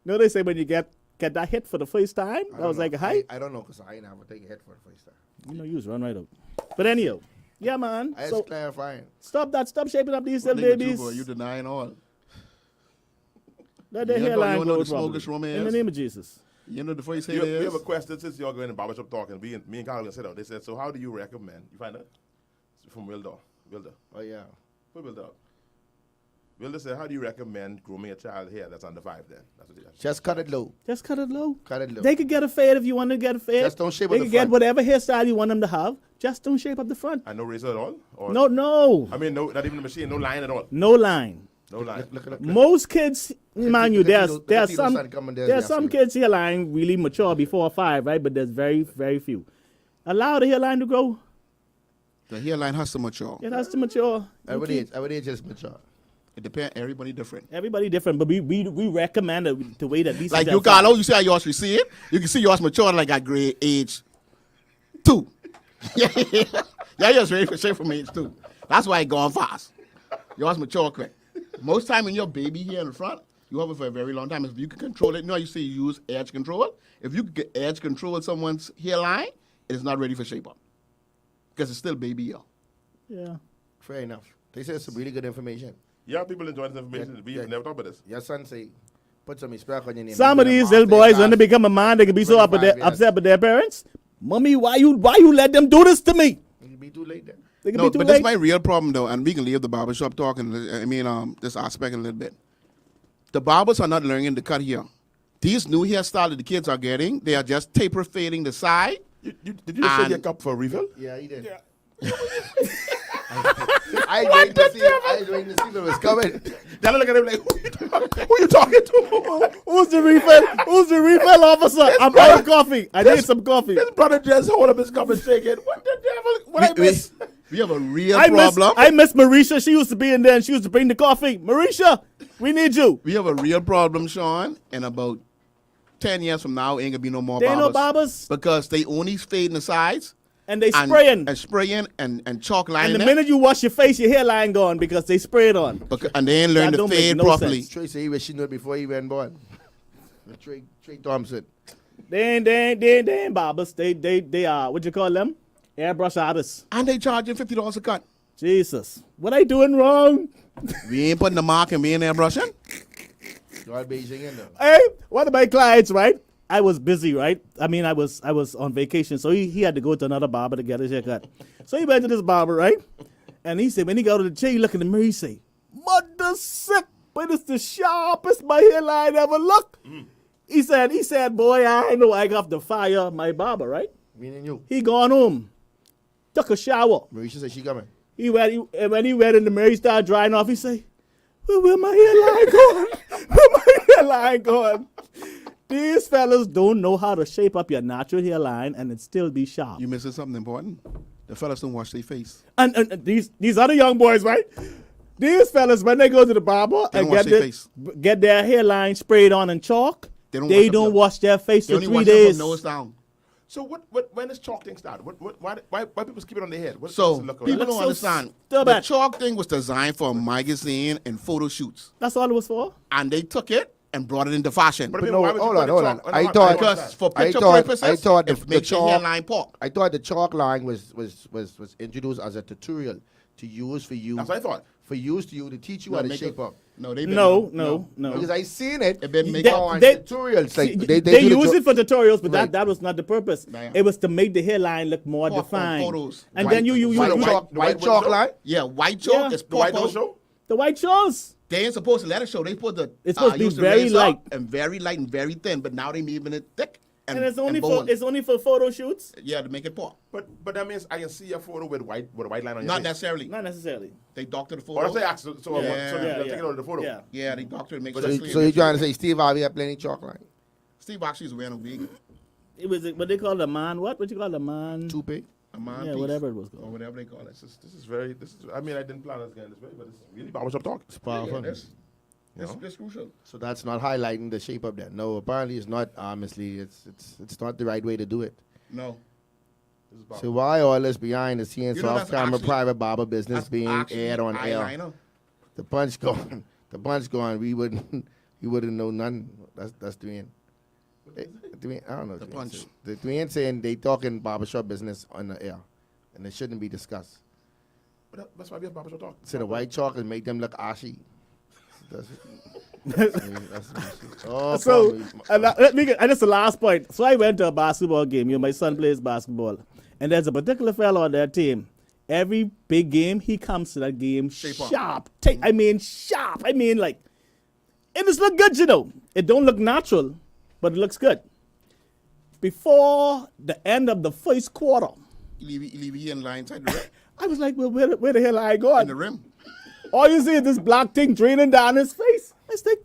you know, they say when you get that hit for the first time, I was like, hi. I don't know because I ain't never take a hit for the first time. You know, you was run right out. But anyhow, yeah, man. I So just clarifying. stop that. Stop shaping up these little Thing with babies. You, boy, you denying all. Let their You know hairline the grow smokers properly. from In the is? name of Jesus. You know the first thing We it have a is? question since y'all going to barbershop talking. Me and Carlo gonna sit out. They said, so how do you recommend? You find that? It's from Wilder. Oh, yeah. Put Wilder up. Wilder said, how do you recommend grooming a child hair that's under 5 then? That's what they asked. Just cut it low. Just cut it low. Cut it low. They could get a fade if you want to get a fade. Just don't shape up They the could get front. whatever hairstyle you want them to have. Just don't shape up the front. And no razor at all? Or, No. I mean, no, not even the machine, no line at all. No line. No line. Look. Most kids, mind you, look at Tito- there's Tito some son coming, there's there's the some absolute. kids hairline really mature before 5, right? But there's very, very few. Allow the hairline to grow. The hairline has to mature. It has to mature. Everybody age is mature. It depends. Everybody different. Everybody different, but we recommend the way that these Like things you, are Carlo, you see how yours recede? You can see yours mature like at grade age 2. Yeah, yours ready for straight from age 2. That's why it gone fast. Yours mature quick. Most time when your baby here in the front, you have it for a very long time. If you can control it, you say you use edge control. If you can edge control someone's hairline, it is not ready for shape up because it's still baby hair. Yeah. Fair enough. They say it's some really good information. Yeah, people enjoy this information. We never talk about this. Your son say, put some respect on your name. Some of You these been a little master boys, when they become a man, they can be so 25 years. upset with their parents. Mommy, why you let them do this to me? It'll be too late then. They can No, be too but late. this is my real problem though, and we can leave the barbershop talk and this aspect in a little bit. The barbers are not learning to cut hair. These new hairstyles that the kids are getting, they are just taper fading the side. Did you just say your cup for refill? Yeah, he did. I was waiting to see if it was coming. Then I look at him like, who you talking to? Who's the refill? Who's the refill officer? I'm out of coffee. I need some coffee. His brother just hold up his cup and shake it. What the devil? What I miss? We have a real I problem. miss Marisha. She used to be in there and she used to bring the coffee. Marisha, we need you. We have a real problem, Sean, and about 10 years from now, ain't gonna be no more There ain't barbers. no barbers. Because they only fade in the sides. And they And spraying. And spraying and chalk And lining the it. minute you wash your face, your hairline gone because they sprayed on. And they ain't learned That to don't make fade no properly. sense. Trey said he wish he knew it before he went born. Trey Thompson. They ain't barbers. They are, what you call them? Airbrush artists. And they charging $50 a cut. Jesus. What I doing wrong? We ain't putting the mark and we ain't airbrushing. God Beijing in there. Hey, one of my clients, right? I was busy, right? I mean, I was on vacation, so he had to go to another barber to get his haircut. So he went to this barber, right? And he said, when he got to the chair, he look in the mirror, he say, mother sick, but it's the sharpest my hairline ever look. He said, boy, I know I got to fire my barber, right? Meaning you. He gone home, took a shower. Marisha said she coming. When he went in the mirror, he started drying off. He say, where my hairline going? Where my hairline going? These fellas don't know how to shape up your natural hairline and it still be sharp. You missing something important. The fellas don't wash their face. And these other young boys, right? These fellas, when they go to the barber They and don't wash their face. get their hairline sprayed on in chalk, They they don't don't wash their face They for only 3 wash them days. from nose down. So when this chalk thing started? Why people keep it on their head? What's So it look people like? don't so understand. stupid. The chalk thing was designed for a magazine and photo shoots. That's all it was for? And they took it and brought it into fashion. But I mean, no, why would you hold put on, the hold chalk on. the I mark? thought- Because Because for I picture thought- purposes, I thought it the makes your chalk- hairline pop. I thought the chalk line was introduced as a tutorial to use for you. That's what I thought. For use to you to teach you how to make shape it- up. No, they been- No. Because I seen it. It been They- make on they- tutorials. Like, See, they they do the use jo- it for tutorials, but Right. that was not the purpose. Damn. It was to make the hairline look more Pop on defined. photos. And White- then you white the chalk, white white chalk show? line. Yeah, white chalk Yeah. is The white pop don't out. show? the white shows. They ain't supposed to let it show. They put the It's supposed to be use the very razor light. and very thin. But now they making it thick and And it's only bold. for photo shoots? Yeah, to make it pop. But that means I can see a photo with a white line on your Not face. necessarily. Not necessarily. They doctor the Or photo. that's the action. So Yeah. you take it out of the photo. Yeah. Yeah, they doctor it. Make So, sure so you're trying to say Steve Harvey had plenty chalk line? Steve actually is wearing a wig. It was what they call a man. What you call a man? Toupee. A man Yeah, piece, whatever it was called. or whatever they call it. This is very. I mean, I didn't plan us getting this way, but it's really barbershop talk. It's powerful. That's crucial. So that's not highlighting the shape up there. No, apparently it's not. Honestly, it's not the right way to do it. No. So why all this behind the scenes, You know, off that's camera, actually- private barber business That's being actually aired on air? eyeliner. The punch gone. The punch gone. We wouldn't know none. That's Dwayne. Dwayne, I don't know. The Dwayne punch. said. The Dwayne saying they talking barbershop business on the air, and it shouldn't be discussed. That's why we have barbershop talk. So the white chalk and make them look ashy. That's oh, So, probably. and that's the last point. So I went to a basketball game. My son plays basketball. And there's a particular fellow on their team. Every big game, he comes to that game Shape up. sharp. Sharp. Like, it just look good, It don't look natural, but it looks good. Before the end of the first quarter, Leave here in line inside the rim. I was like, well, where the hell I In going? the rim. All you see is this black thing draining down his face. I was like,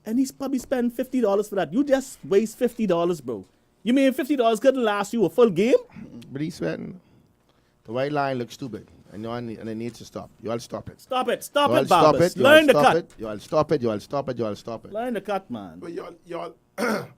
and he's probably spent $50 for that. You just waste $50, bro. You mean $50 couldn't last you a full game? But he's sweating. The white line looks stupid. And and it needs to stop. You all stop it. Stop it, You all barbers. You all Learn the stop cut. it. You all stop it. You all stop it. You all stop it. Learn the cut, man. But y'all,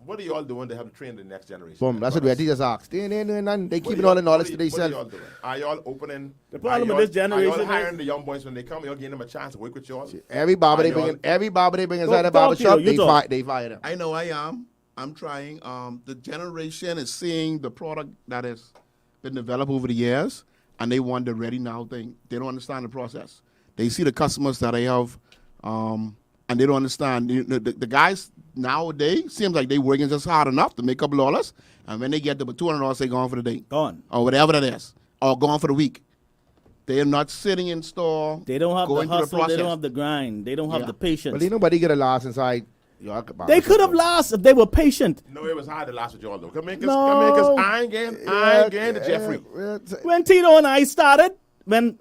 what are y'all doing to help train the next generation? Boom. That's what we just asked. They ain't doing nothing. They What keeping are all the y'all- knowledge to what are themselves. y'all doing? Are y'all opening? The problem are with this y'all- generation Are y'all is- hiring the young boys when they come? Y'all giving them a chance to work with y'all? Every barber they Are y'all- bring inside the Talk, barbershop, Tito, you talk. they fire them. I know I am. I'm trying. The generation is seeing the product that has been developed over the years, and they want the ready now thing. They don't understand the process. They see the customers that I have, and they don't understand. The guys nowadays seems like they working just hard enough to make a couple dollars, and when they get the $200, they gone for the day. Gone. Or whatever that is, or gone for the week. They are not sitting in store. They don't have the going through hustle. They process. don't have the grind. They don't have Yeah. the patience. But ain't nobody get a loss inside your barbershop. They could have lost if they were patient. No, it was hard to last with y'all though. Come make us, No. I ain't getting the Jeffrey. When Tito and I started, when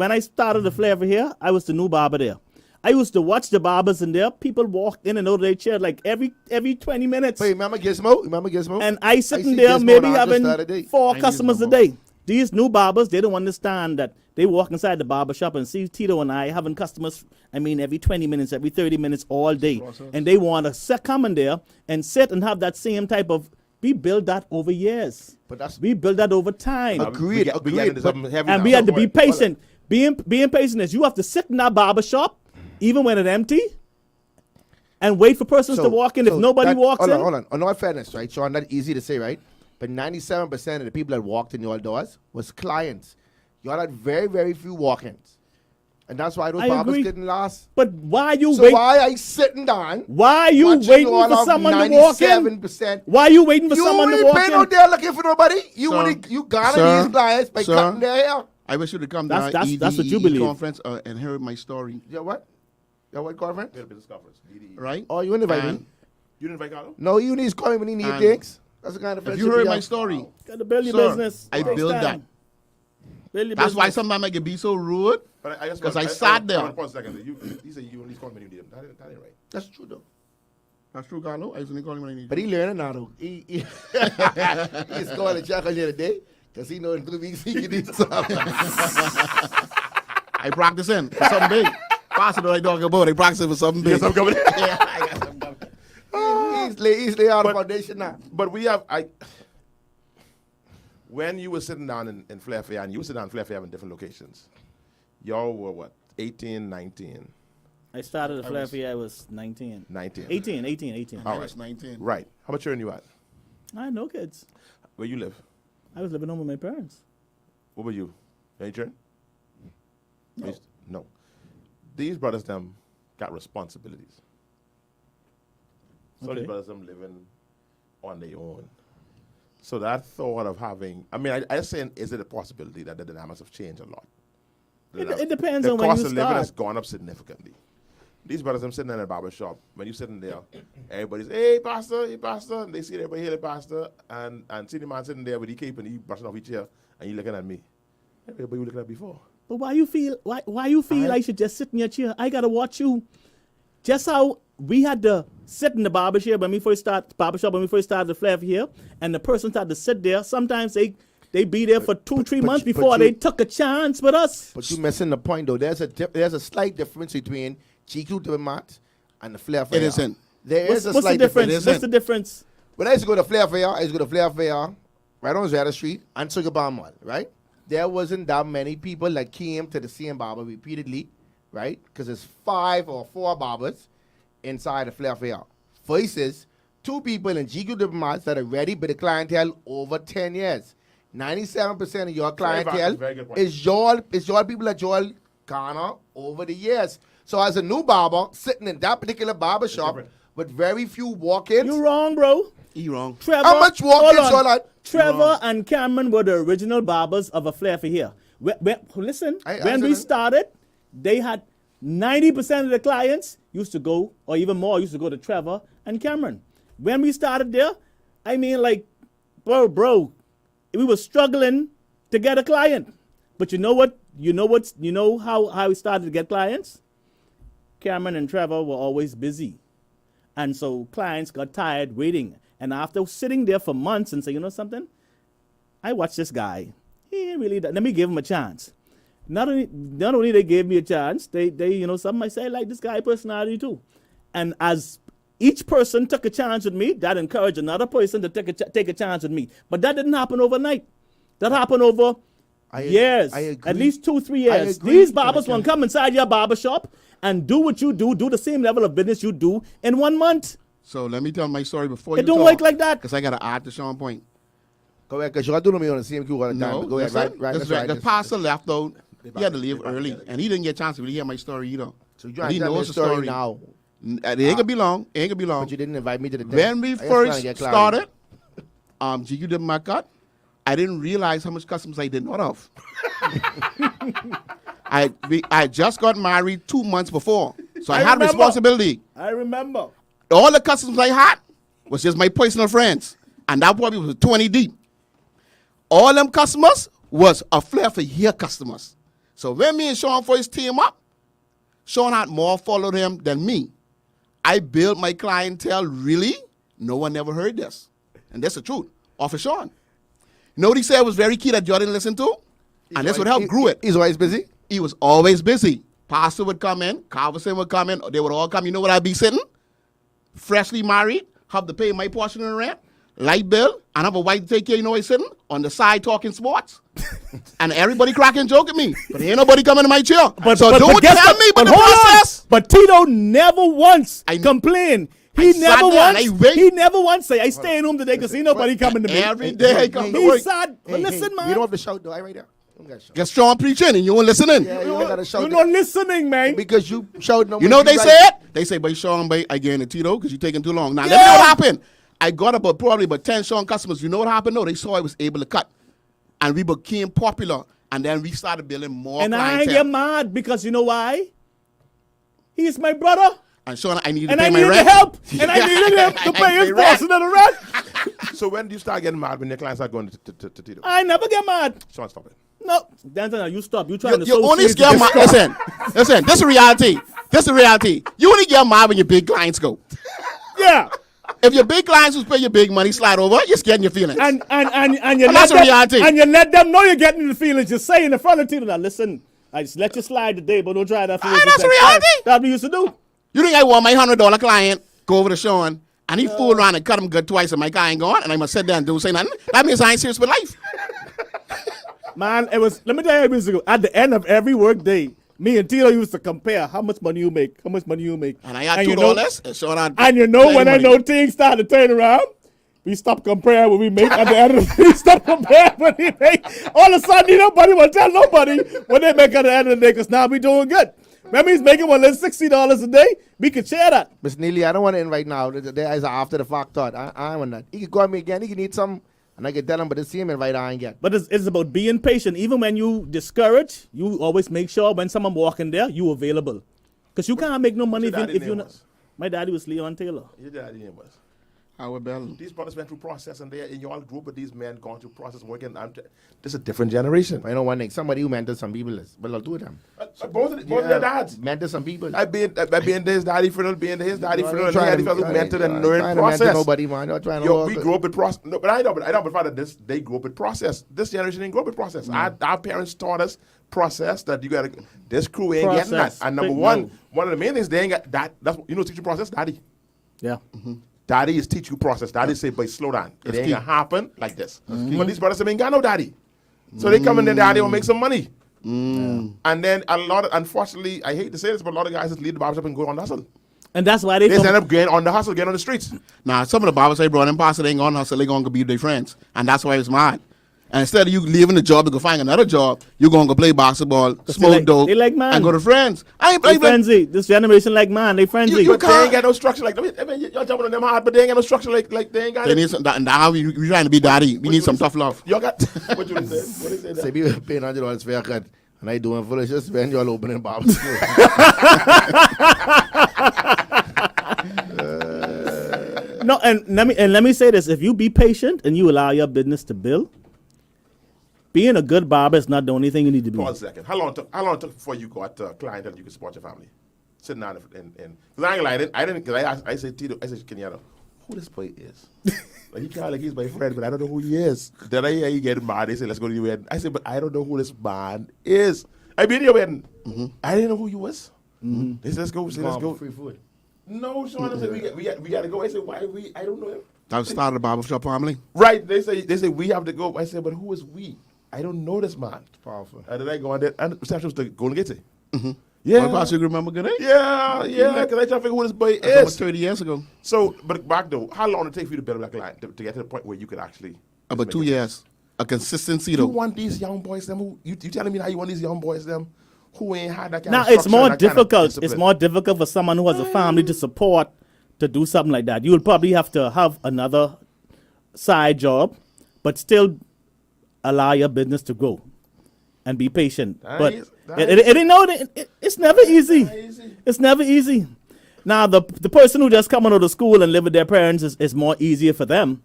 I started the flavor here, I was the new barber there. I used to watch the barbers in there. People walked in and out of their chair like every 20 minutes. Wait, remember Gizmo? And I sitting see there Gizmo maybe now just having the other day. 4 I customers use a no day. These new barbers, they don't understand that they walk inside the barber shop and see Tito and I having customers, every 20 minutes, every 30 minutes all day. And they want to come in there and sit and have that same type of, we build that over years. But that's- we build that over time. Agreed, We get into but- something heavy And now. we had to So be what? patient. Being patient is you have to sit in that barber shop, even when it's empty, and wait for persons to walk in. If nobody walks in, Hold on. On all fairness, right, Sean, that's easy to say, right? But 97% of the people that walked in your doors was clients. Y'all had very, very few walk-ins. And that's why those I barbers agree. didn't last. but why you So wait? why are you sitting down? Why are you watching waiting all for of someone to walk in? 97%? Why are you waiting for You someone to ain't walk been in? out there looking for nobody. You Sir, you garner sir, these clients by sir. cutting their hair. I wish you to come That's- down that's what you believe. conference and hear my story, Yeah, what? Yeah, what conference? We had a business conference. DD. right? Oh, you invite me? And You didn't invite Carlo? No, you need to call me when you need And things. That's the kind of if friendship you heard we my have. story, Got to build your Sir, business. I It takes built time. that. Build your That's why business. sometimes I can be so rude. But I just 'Cause want- I sat there. Pause a second. You said you only called me when you need him. That ain't right. That's true, though. That's true, Carlo. I used to call him when I need But you. he learning now, though. He he's going to check on you today because he know in 3 weeks he can do something. I practicing for something big. Pastor don't I talk about. I practicing for something big. Yes, I'm coming. Yeah, I got something coming. he's lay out the But- foundation now. But when you were sitting down in Flair Fair, and you were sitting down in Flair Fair in different locations, y'all were what, 18, 19, I started the flair fee. I was 19. 19? 18. I was 19. Right. How much children you had? I had no kids. Where you live? I was living home with my parents. What were you? Any children? No. These brothers them got responsibilities. So Okay. these brothers them living on their own. So that thought of having, I just saying, is it a possibility that the dynamics have changed a lot? It depends the on when cost you of living start. has gone up significantly. These brothers, I'm sitting in a barber shop. When you sitting there, everybody's, hey, pastor, and they see everybody, hey, the pastor, and see the man sitting there with the cape and he brushing off each chair, and you looking at me. Everybody you looking at before. But why you feel I should just sit in your chair? I gotta watch you. Just how we had to sit in the barbershop when we first started the flair here, and the person started to sit there. Sometimes they be there for 2-3 months before they took a chance with us. But you're missing the point, though. There's a slight difference between GQ Diplomat and the Flair Fair. It isn't. There is a What's the slight difference? What's the difference? When I used to go to Flair Fair, right on Zeta Street and Sugar Mall, right? There wasn't that many people that came to the same barber repeatedly, right? Because there's 5 or 4 barbers inside the Flair Fair. Versus 2 people in GQ Diplomats that are ready with the clientele over 10 years. 97% of your clientele very good point. is your people that you garner over the years. So as a new barber sitting in that particular barber shop different. with very few walk-ins, You wrong, bro. You wrong. Trevor, how much walk-ins hold on. all that? Trevor and Cameron were the original barbers of a flair for here. Listen, when we started, they had 90% of the clients used to go, or even more, used to go to Trevor and Cameron. When we started there, bro, we were struggling to get a client. But you know what? You know how we started to get clients? Cameron and Trevor were always busy. And so clients got tired waiting. And after sitting there for months and say, you know something? I watched this guy. He ain't really, let me give him a chance. not only they gave me a chance, they some might say I like this guy personality too. And as each person took a chance with me, that encouraged another person to take a chance with me. But that didn't happen overnight. That happened over years, I agree. at least 2-3 years. agree. These barbers will come inside your barbershop and do what you do the same level of business you do in 1 month. So let me tell my story before It you don't talk, work like that. because I got to add to Sean's point. Go ahead, because you're doing me on the same queue all the time. No, Go ahead, listen, right. this That's right. the pastor left out. He had to leave early, and he didn't get a chance to really hear my story either. So you're But trying he to tell me knows the the story story. now, It ain't gonna be long. It ain't gonna be long. but you didn't invite me to the thing. When we I just trying to first get clarity. started, GQ did my cut. I didn't realize how much customers I did not have. I just got married 2 months before, so I had remember. responsibility. I remember. All the customers I had was just my personal friends, and that probably was 20 deep. All them customers was a flair for year customers. So when me and Sean first team up, Sean had more followed him than me. I built my clientele really. No one ever heard this. And that's the truth. Off of Sean. You know what he said was very key that Jordan listened to? And that's what helped grew it. He's always busy. He was always busy. Pastor would come in, Carverson would come in, they would all come. You know what I'd be sitting? Freshly married, have to pay my portion of the rent, light bill, and have a wife to take care. You know what he's sitting? On the side talking sports. And everybody cracking joke at me. But ain't nobody coming to my chair. Don't guess tell what? me about But the hold on. process. But Tito never once complained. I sat there and I wait. He never once say, I stay in home today because ain't nobody coming to me. Every day I come to He work. sad. But listen, man. We don't have to shout, though. I right there. You don't got to shout. Get Sean preaching and you ain't listening. Yeah, you don't got to shout. You're not listening, man. Because you showed no. You know what they said? They say, by Sean, by again, the Tito, because you're taking too long. Now, let me know what happened. I got probably about 10 Sean customers. You know what happened? No, they saw I was able to cut. And we became popular. And then we started building more And I ain't clientele. get mad because you know why? He's my brother. And Sean, I needed to And pay I my needed rent. help. And I needed him to pay his portion of the rent. So when do you start getting mad when your clients are going to Tito? I never get mad. Sean, stop it. No. Denczil, you stop. You trying to You only associate scare with mad. this Listen, this is reality. This is reality. You only get mad when your big clients go. Yeah. If your big clients who pay your big money slide over, you're scared in your feelings. And you And let that's a them, reality. and you let them know you're getting the feelings. You say in the front of Tito, now listen, I just let you slide today, but don't try that. That's a reality. That's what we used to do. You think I want my $100 client go over to Sean and he fool around and cut him good twice and my guy ain't gone and I must sit there and don't say nothing? That means I ain't serious with life. Man, it was, let me tell you, it was, at the end of every work day, me and Tito used to compare how much money you make, how much money you make. And I had you $2 and Sean had And you know plenty when I money. know things start to turn around, we stop comparing what we make at the end of the day. We stop comparing what we make. All of a sudden, nobody will tell nobody what they make at the end of the day because now we doing good. Remember, he's making $60 a day. We could share that. Miss Neely, I don't want to invite now. There is an after the fact thought. I want that. He could call me again. He could need some, and I could tell him, but the same invite I ain't get. But it's about being patient. Even when you discourage, you always make sure when someone walking there, you available. Because you can't make no money What's your daddy if you're name not. was? My daddy was Leon Taylor. Your daddy name was. Howard Bell. These brothers went through process and you all grew up with these men going through process working. This is a different generation. I know one thing. Somebody who mentored some people is, well, I'll do them. Both of their dads. Mentor some people. I been to his daddy funeral, being to his daddy funeral, and he trying had to- fellow who mentored and I'm learned trying to mentor process. nobody, man. You're trying to Yo, work we it. grew up with process. No, but I know, but father, they grew up with process. This generation didn't grow up with process. Our parents taught us process that you gotta. This crew ain't getting that. Process. And number Big one, no. one of the main things they ain't got that. That's teach you process, daddy. Yeah. Daddy is teach you process. Daddy say, but slow down. It ain't key. gonna happen like this. But these brothers ain't got no daddy. So they come in there, daddy will make some money. And then unfortunately, I hate to say this, but a lot of guys just leave the barbershop and go on the hustle. And that's why they They come. end up getting on the hustle, getting on the streets. Now, some of the barbers say, bro, them pastor, they ain't going to hustle, they going to be their friends. And that's why it's mad. And instead of you leaving the job to go find another job, you're going to go play basketball, smoke like- dope, they like man. and go to friends. I ain't They playing frenzy. This generation like man, they frenzy. But they ain't got no structure like that. I mean, y'all jumping on them hard, but they ain't got no structure like they ain't got They it. need some, and now we trying to be daddy. We need some tough love. Y'all got what you say? What they say? Say That? people paying $100 for a cut, and I doing foolish just when you're opening barbers. No, and let me say this: if you be patient and you allow your business to build, being a good barber is not the only thing you need to be. Pause a second. How long it took before you got a client that you could support your family? Sitting down and because I ain't lying, I didn't because I said Tito, I said Kenyatta, who this boy is? Like he kind of like he's my friend, but I don't know who he is. Then I hear he getting mad. They say let's go to the wedding. I said, but I don't know who this man is. I been to your wedding. I didn't know who you was. They said, let's go. Let's go. Free food. No, Sean, I said, we got to go. I said, why I don't know him. That started the barbershop family. Right. They say we have to go. I said, but who is we? I don't know this man. It's powerful. And then I go on there, and reception was the Golden Gate. What Yeah. about you remember good? Yeah, because I try to figure who this boy That's almost is. 30 years ago. So, but back though, how long did it take for you to build a black line to get to the point where you could actually? About 2 years. A consistency You though. want these young boys, them who you telling me now you want these young boys, them who ain't had that kind Now of it's structure more and that kind of difficult. It's discipline. more difficult for someone who has a family to support to do something like that. You will probably have to have another side job, but still allow your business to grow and be patient. But it's never easy. It's never easy. Now the person who just coming out of school and live with their parents is more easier for them.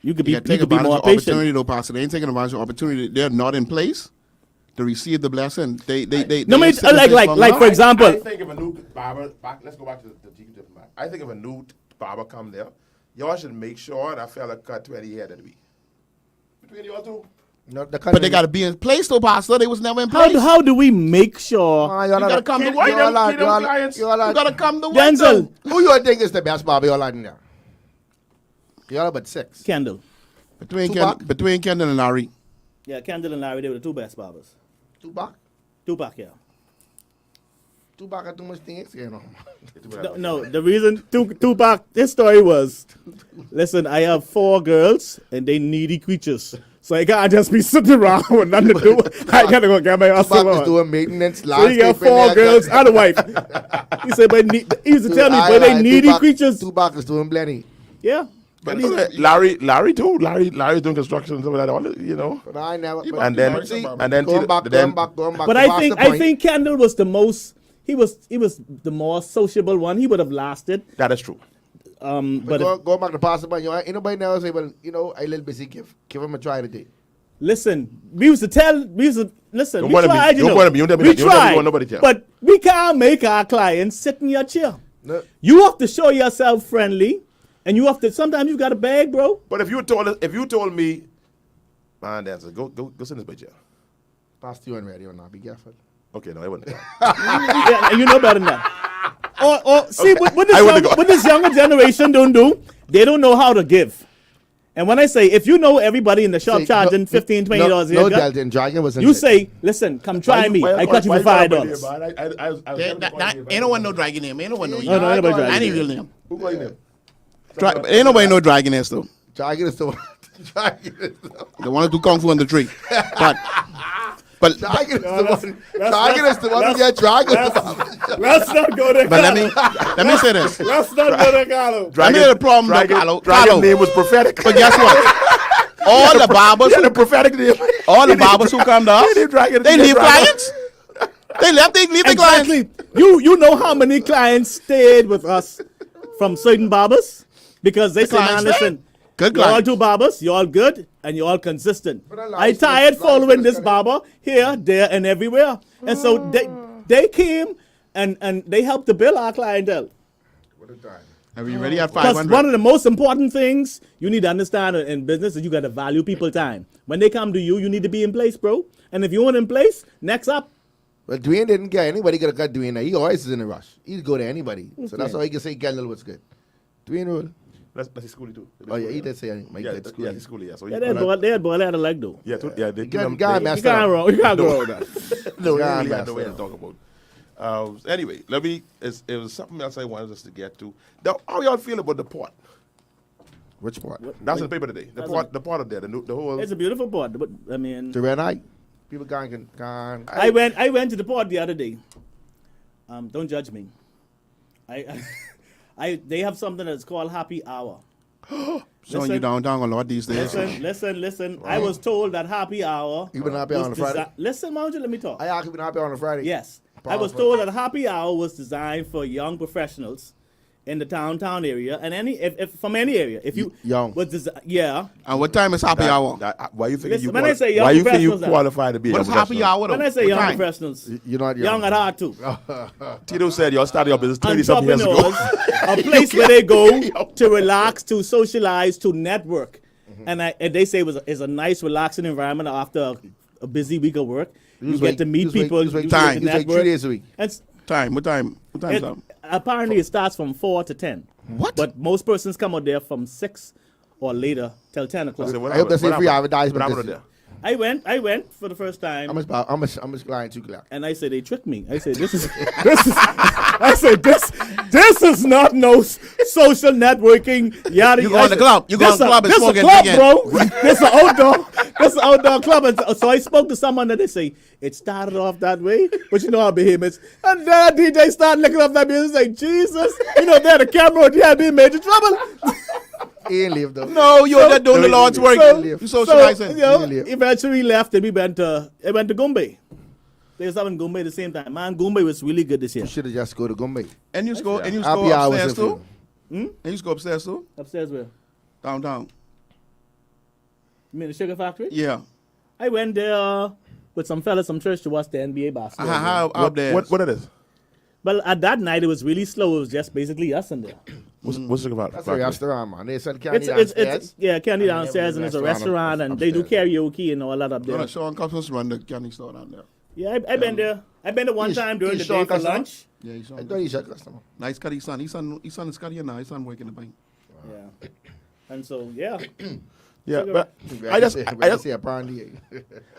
You could be You you take could be advantage more of patient. opportunity though, Pastor. They ain't taking advantage of opportunity. They're not in place to receive the blessing. They No, I ain't mean, sitting in like place long for enough. example, I think if a new barber, let's go back to the GQ different man. I think if a new barber come there, y'all should make sure that fella cut 20 hair that week. Between y'all two. No, But they got to be in place though, Pastor. They was never in place. how do we make sure You gotta come to Why work. them clients? You gotta come to work. Denczil, Who you think is the best barber y'all in there? Y'all about 6. Kendall? Between Kendall and Larry. Yeah, Kendall and Larry, they were the two best barbers. Tupac? Tupac, yeah. Tupac got too much things going on. No, the reason Tupac, this story was, listen, I have 4 girls and they needy creatures. So I can't just be sitting around with nothing to do. I gotta go get my ass Tupac was on. doing maintenance, So he got 4 girls and a wife. He said, but he used to tell me, but they needy creatures. Tupac was doing plenty. Yeah. But Larry too. Larry doing construction and stuff like that. All you know. But I never. And then going back. But I think Kendall was the most. He was the more sociable one. He would have lasted. that is true. But Going back to Pastor Point, ain't nobody never say, well, I a little busy. Give him a try today. listen, we used to listen. Don't We wanna be- tried, don't wanna be- you don't we want tried, nobody tell. but we can't make our clients sit in your chair. No. You have to show yourself friendly, and you have to. Sometimes you got to beg, bro. But if you told me, man, dancer, go sit in this bitch. Pastor, you ain't ready or not. Be careful. Okay, no, I wouldn't. Yeah, and you know better than that. Or see what I wouldn't go. what this younger generation don't do. They don't know how to give. And when I say, if you know everybody in the shop Say, charging $15, $20 No, here, Dalton, Dragon wasn't you it. say, listen, come try me. I cut you for $5. Ain't no one no dragon name. Ain't no one know you. No, ain't nobody I dragging ain't name. real name. Who got him? Ain't nobody know dragon ass though. Dragon is the one. Dragon is The one who do kung fu on the tree. But Dragon is the one. Dragon is the one who get Dragon. Let's not go there. let me say this. Let's not go there, Carlo. I mean the problem though, Carlo. Dragon name was prophetic. But guess what? All the barbers, He had a prophetic name. all the barbers who come to us, He named Dragon. they He named leave Dragon. clients. They leave the clients. Exactly. You know how many clients stayed with us from certain barbers? Because they say, man, clients listen, Good you all clients. two barbers, you all good, and you all consistent. But a I license- tired following license this gotta- barber here, there, and everywhere. And so they came and they helped to build our clientele. What a time. Are we ready at Because 500? one of the most important things you need to understand in business is you got to value people time. When they come to you, you need to be in place, bro. And if you weren't in place, next up. Well, Dwayne didn't get anybody could have got Dwayne. He always is in a rush. He'd go to anybody. So that's Okay. why he can say Kendall was good. Dwayne rule. That's his schoolie too. Oh yeah, he did say Mike Yeah, did school. yeah, his schoolie. Yeah, so Yeah, they had boy, they had a leg though. yeah, they Got they- messed You can't up. wrong. You can't go wrong with that. No, Yeah, really had no messed way to up. talk about. Anyway, it was something else I wanted us to get to. Now, how y'all feel about the port? Which part? That's in the paper today. The port of there, the whole. It's a beautiful port, but I mean, The red eye. People can. I went to the port the other day. Don't judge me. They have something that's called happy hour. Showing you downtown a lot these days. Listen. I was told that happy hour. You been happy was on a Friday? Listen, Mount, let me talk. I actually been happy on a Friday. Yes, I was told that happy hour was designed for young professionals in the downtown area and if from any area. If you Young. was yeah. And what time is happy hour? Why you think Listen, you when I say young why you think you professionals, qualified to be a What is young happy professional? hour though? When I say What young time? professionals, You're not young at heart too. Tito said y'all started your business 20-something years ago. Entrepreneurs, a place where they go to relax, to socialize, to network. And they say is a nice, relaxing environment after a busy week of work. You get to meet people. Use like time. use like 3 network. days a week. And Time. What time? What time is it, up? apparently, it starts from 4 to 10. What? But most persons come out there from 6 or later till 10 o'clock. I said, what I hope that's happened? a free What happened? advertisement. What happened this- there? I went for the first time. How much clients you got? And I said, they tricked me. I said, this is, this is not no social networking, yada. You go in the club. You go in the club and this smoke a and club, drink. bro. This is an outdoor. This is an outdoor club. And so I spoke to someone that they say, it started off that way, but you know how behemoths. And then DJ started looking up that music, like, Jesus, you know, there the camera, yeah, be in major trouble. He ain't leave though. No, you're not doing the Lord's work. You So, socializing. you know, Really? eventually we left and we went to Gumbe. They was having Gumbe at the same time. Man, Gumbe was really good this year. You should have just go to Gombe. And you go. And you Happy go hours upstairs if too. you- And you just go upstairs too. Upstairs where? Downtown. You mean the Sugar Factory? Yeah. I went there with some fellas from church to watch the NBA basketball. How out there? What it is? Well, at that night, it was really slow. It was just basically us in there. What's it about? That's a restaurant, man. They said candy It's downstairs. yeah, candy then downstairs, and it's a restaurant, and they do upstairs. karaoke and all that up No, there. Sean Customs run the candy store down there. Yeah, I've been there. I've been there one He's- time during the he's day Sean for customer? lunch. Yeah, he's I on. thought he's your customer. Nice cut his son. His son is Scotty now. His son working the bank. Yeah, and so yeah, Yeah, Sugar- but I just say apparently.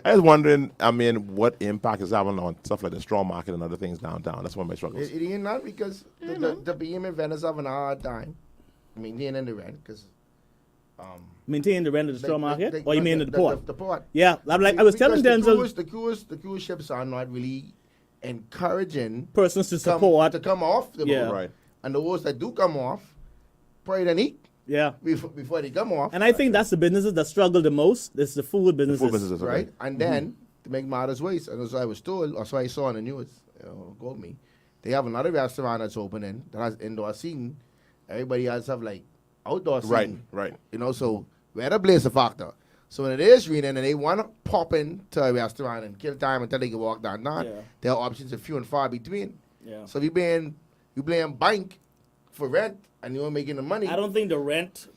I was wondering, I mean, what impact is having on stuff like the straw market and other things downtown? That's one of my struggles. It ain't not because the behemoth vendors having a hard time maintaining the rent because maintain the rent of the straw market, or you mean the port? The port. Yeah, I'm like I was telling Because Denczil, the cruise ships are not really encouraging persons to support. to come off the Yeah. boat. Right. And the ones that do come off, probably don't eat Yeah, before they come off. and I think that's the businesses that struggle the most. It's the food businesses. Food businesses, okay. right? And then to make matters worse, and as I was told, or so I saw on the news, go me, they have another restaurant that's opening that has indoor seating. Everybody else have like outdoor seating. Right, right. You know, so weather plays a factor. So when it is raining and they want to pop into a restaurant and kill time until they can walk down, Yeah. their options are few and far between. Yeah. So if you paying bank for rent and you're making the money. I don't think the rent,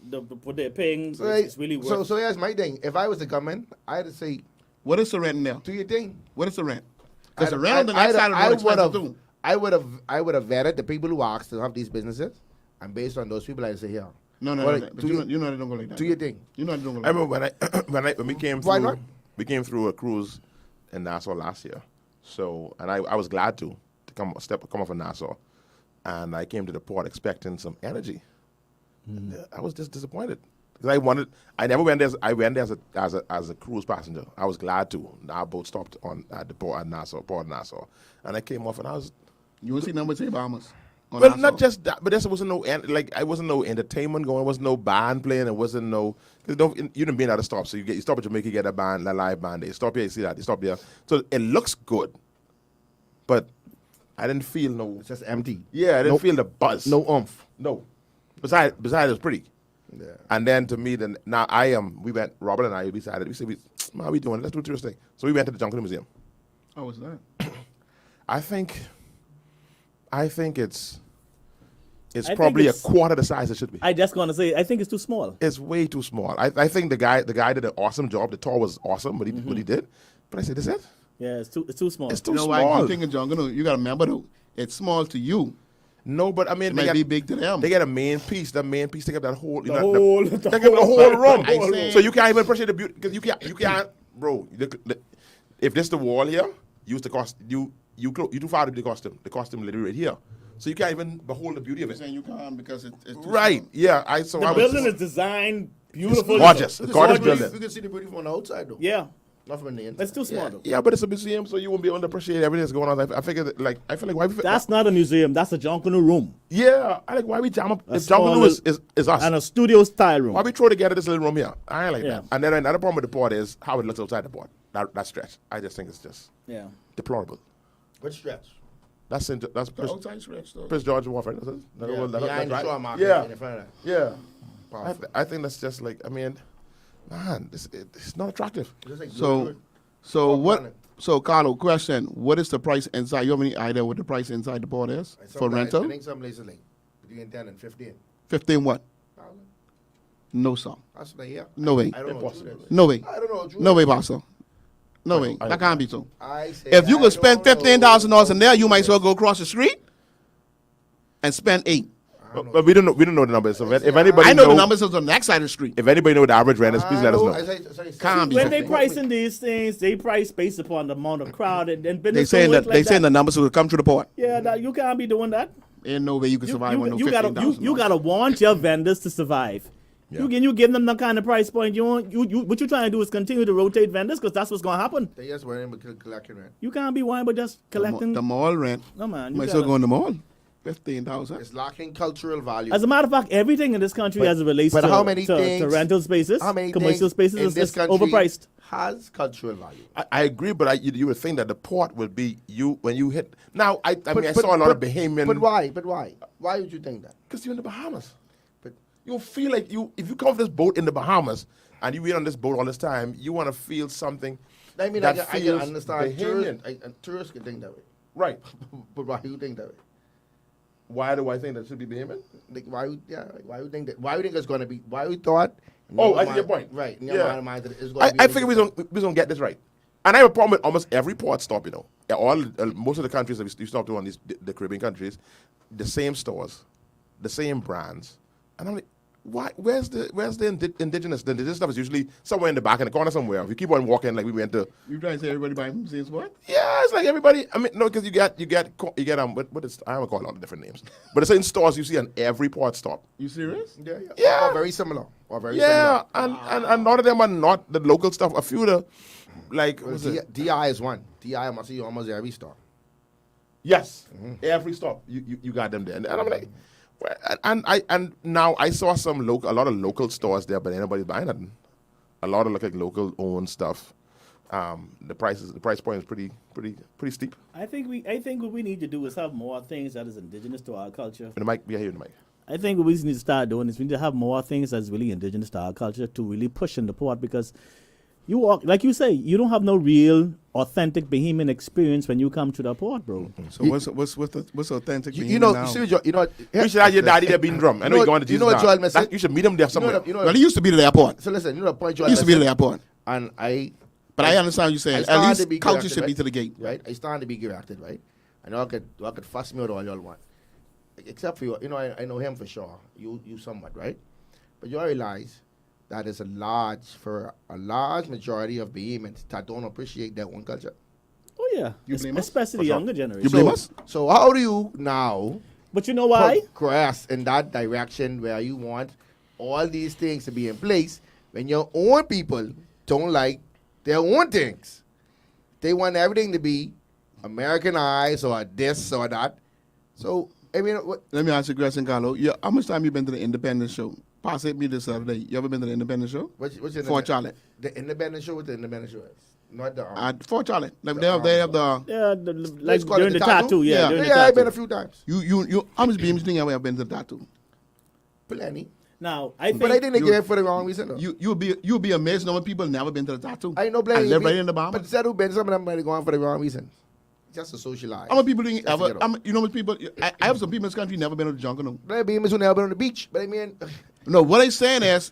what they're paying, So, is really worth. so here's my thing. If I was to come in, I'd say, What is the rent now? do your thing. What is the rent? Because the rent on the next side of the road expensive too. I would have vetted the people who asked to have these businesses, and based on those people, I'd say, here. No. Well, But do you know they don't go like that. Do your thing. You know they don't go I like that. remember when we came Why through. not? We came through a cruise in Nassau last year, so and I was glad to come off of Nassau, and I came to the port expecting some energy. I was just disappointed because I never went there. I went there as a cruise passenger. I was glad to. Our boat stopped at the port at Nassau, and I came off and I was. You will see numbers say Bahamas. on Well, Nassau. not just that, but there wasn't I wasn't no entertainment going. There wasn't no band playing. There wasn't no. Cause you didn't be at a stop, so you stop at Jamaica, you get a live band. They stop here, you see that. They stop there, so it looks good, but I didn't feel no. It's just empty. Yeah, I didn't Nope. feel the buzz. No oomph. No. Besides, it was pretty. Yeah. And then to me, now we went, Robert and I decided, we said, man, we doing? Let's do this thing. So we went to the Jungle Museum. How was that? I think it's I think probably it's- a quarter the size it should be. I just gonna say, I think it's too small. It's way too small. I think the guy did an awesome job. The tour was awesome, what he did. But I said, this it? Yeah, it's too small. It's too You know why small. you think in Jungle? You got to remember though, it's small to you. No, but I mean, It might be big to them. They get a main piece. That main piece take up that whole, The whole- the take up the whole- whole room. I see. So you can't even appreciate the beauty because you can't, bro. If this the wall here, use the cost. You too far to the costume. The costume literally right here. So you can't even behold the beauty of You're it. saying you can't because it's too Right? small. Yeah. I The was building is designed beautiful. gorgeous. You It's can gorgeous see the beauty- building. You can see the beauty from the outside though. Yeah, Not from the inside. it's too small though. Yeah, but it's a museum, so you won't be able to appreciate everything that's going on. I feel like why we That's not a museum. That's a Junkanoo room yeah. I like why we jam up. A If Jungle small is us. and a studio style room. Why we throw together this little room here? I ain't like Yeah. that. And then another problem with the port is how it looks outside the port. That stretch. I just think it's just Yeah. deplorable. Which stretch? That's The Prince, outside stretch though. Prince George Wharf, right? Behind the straw market. Yeah. In front of that. Yeah. Powerful. I think that's just like, I mean, man, it's not attractive. Just like So, good. so Walk what? on it. So, Carlo, question: what is the price inside? You have any idea what the price inside the port is And for some rental? I think some places like between 10 and 15. 15 what? No, sir. That's like, yeah. No way. I don't know. Impossible. What it is. No way. I don't know. No way, Pastor. No way. That can't be so. I say If you I could spend don't know. $15,000 in there, you might as well go across the street and spend $8,000. But we don't know the numbers. So if anybody I know the numbers is on the next side of the street. If anybody know the average rent is, please let us know. Can't be When so. they pricing these things, they price based upon the amount of crowd and They business saying don't work that like they saying the numbers will come to the port. Yeah, that, you can't be doing that. Ain't no way you can survive on no gotta $15,000. you gotta want your vendors to survive. Yeah. You give them that kind of price point. You what you're trying to do is continue to rotate vendors because that's what's gonna happen. They just worrying about collecting rent. You can't be worrying about just collecting. The mall rent. No man, You you might as well gotta- go in the mall. $15,000. It's lacking cultural value. As a matter of fact, everything in this country as it relates but to, how many to things- rental spaces, How many commercial things spaces in is this country overpriced. has cultural value? I agree, but you would think that the port would be you when you hit. Now I saw a lot of Bahamian. But why? Why would you think that? Because you're in the Bahamas. But You feel like if you come off this boat in the Bahamas and you wait on this boat all this time, you want to feel something. I mean, that I can feels understand. Bahamian. Tourists can think that way. Right. But why do you think that way? Why do I think that should be Bahamian? Like, why you think that? Why you think it's going to be? Why you thought? Oh, I see your point. Right. In Yeah. your mind that it's going to be. I figure we don't get this right. And I have a problem with almost every port stop, you know. Most of the countries that we stop to on the Caribbean countries, the same stores, the same brands. And I'm like, why? Where's the indigenous? The indigenous stuff is usually somewhere in the back in the corner somewhere. If you keep on walking, like we went to. You trying to say everybody buy from Sears what? Yeah, it's like everybody. I mean, no, because you get what is I haven't called a lot of different names, but it's in stores you see on every port stop. You serious? Yeah. Or very similar. Yeah, and a lot of them are not the local stuff. A few of the like Well, what's it? DI is one. DI must see almost every store. Yes, every stop you got them there, and I'm like, well, and now I saw a lot of local stores there, but ain't nobody buying nothing. A lot of like local owned stuff. The price point is pretty steep. I think what we need to do is have more things that is indigenous to our culture. And the mic, yeah, here in the mic. I think what we need to start doing is we need to have more things that's really indigenous to our culture to really push in the port because you walk, like you say, you don't have no real authentic Bahamian experience when you come to the port, bro. So what's authentic? You know, now? you know. You should have your daddy there beating drum. I know you're going to Jesus. You know what Joel said? You should meet him there somewhere. Well, he used to be to the airport. So listen, you know the point Joel He used to be to the said? airport. And But I understand what you're saying. I At started least to be culture corrected, should be right? to the gate. Right? I started to be corrected, right? I know I could fuss me out all y'all want. Except for you, you know, I know him for sure. You somewhat, right? But you realize that is a large majority of Bahamians that don't appreciate their own culture. Oh yeah, You blame us? especially the younger generation. You blame us? So how do you now But you know why? progress in that direction where you want all these things to be in place when your own people don't like their own things? They want everything to be Americanized or this or that. So, I mean, Let me ask you a question, Carlo. How much time you been to the Independence show? Pass it me this other day. You ever been to the Independence show? what's your Fort Charlotte. The independent show? What the independent show is? Not the At Fort Charlotte. Like they have the. Yeah, like call it during the the tattoo? tattoo. Yeah, Yeah. during the Yeah, I've been tattoo. a few times. You. How much beams think you have been to the tattoo? Plenty. Now I think. But I think they you- give it for the wrong reason, though. You'll be amazed. No many people never been to the tattoo. I know And plenty. live right in the Bahamas. But instead of been, some of them might have gone for the wrong reason. Just to socialize. How many people think Just to ever? get up. You know how much people? I have some people in this country never been to the jungle. No. There be who never been on the beach. But I mean, No, what I'm saying is,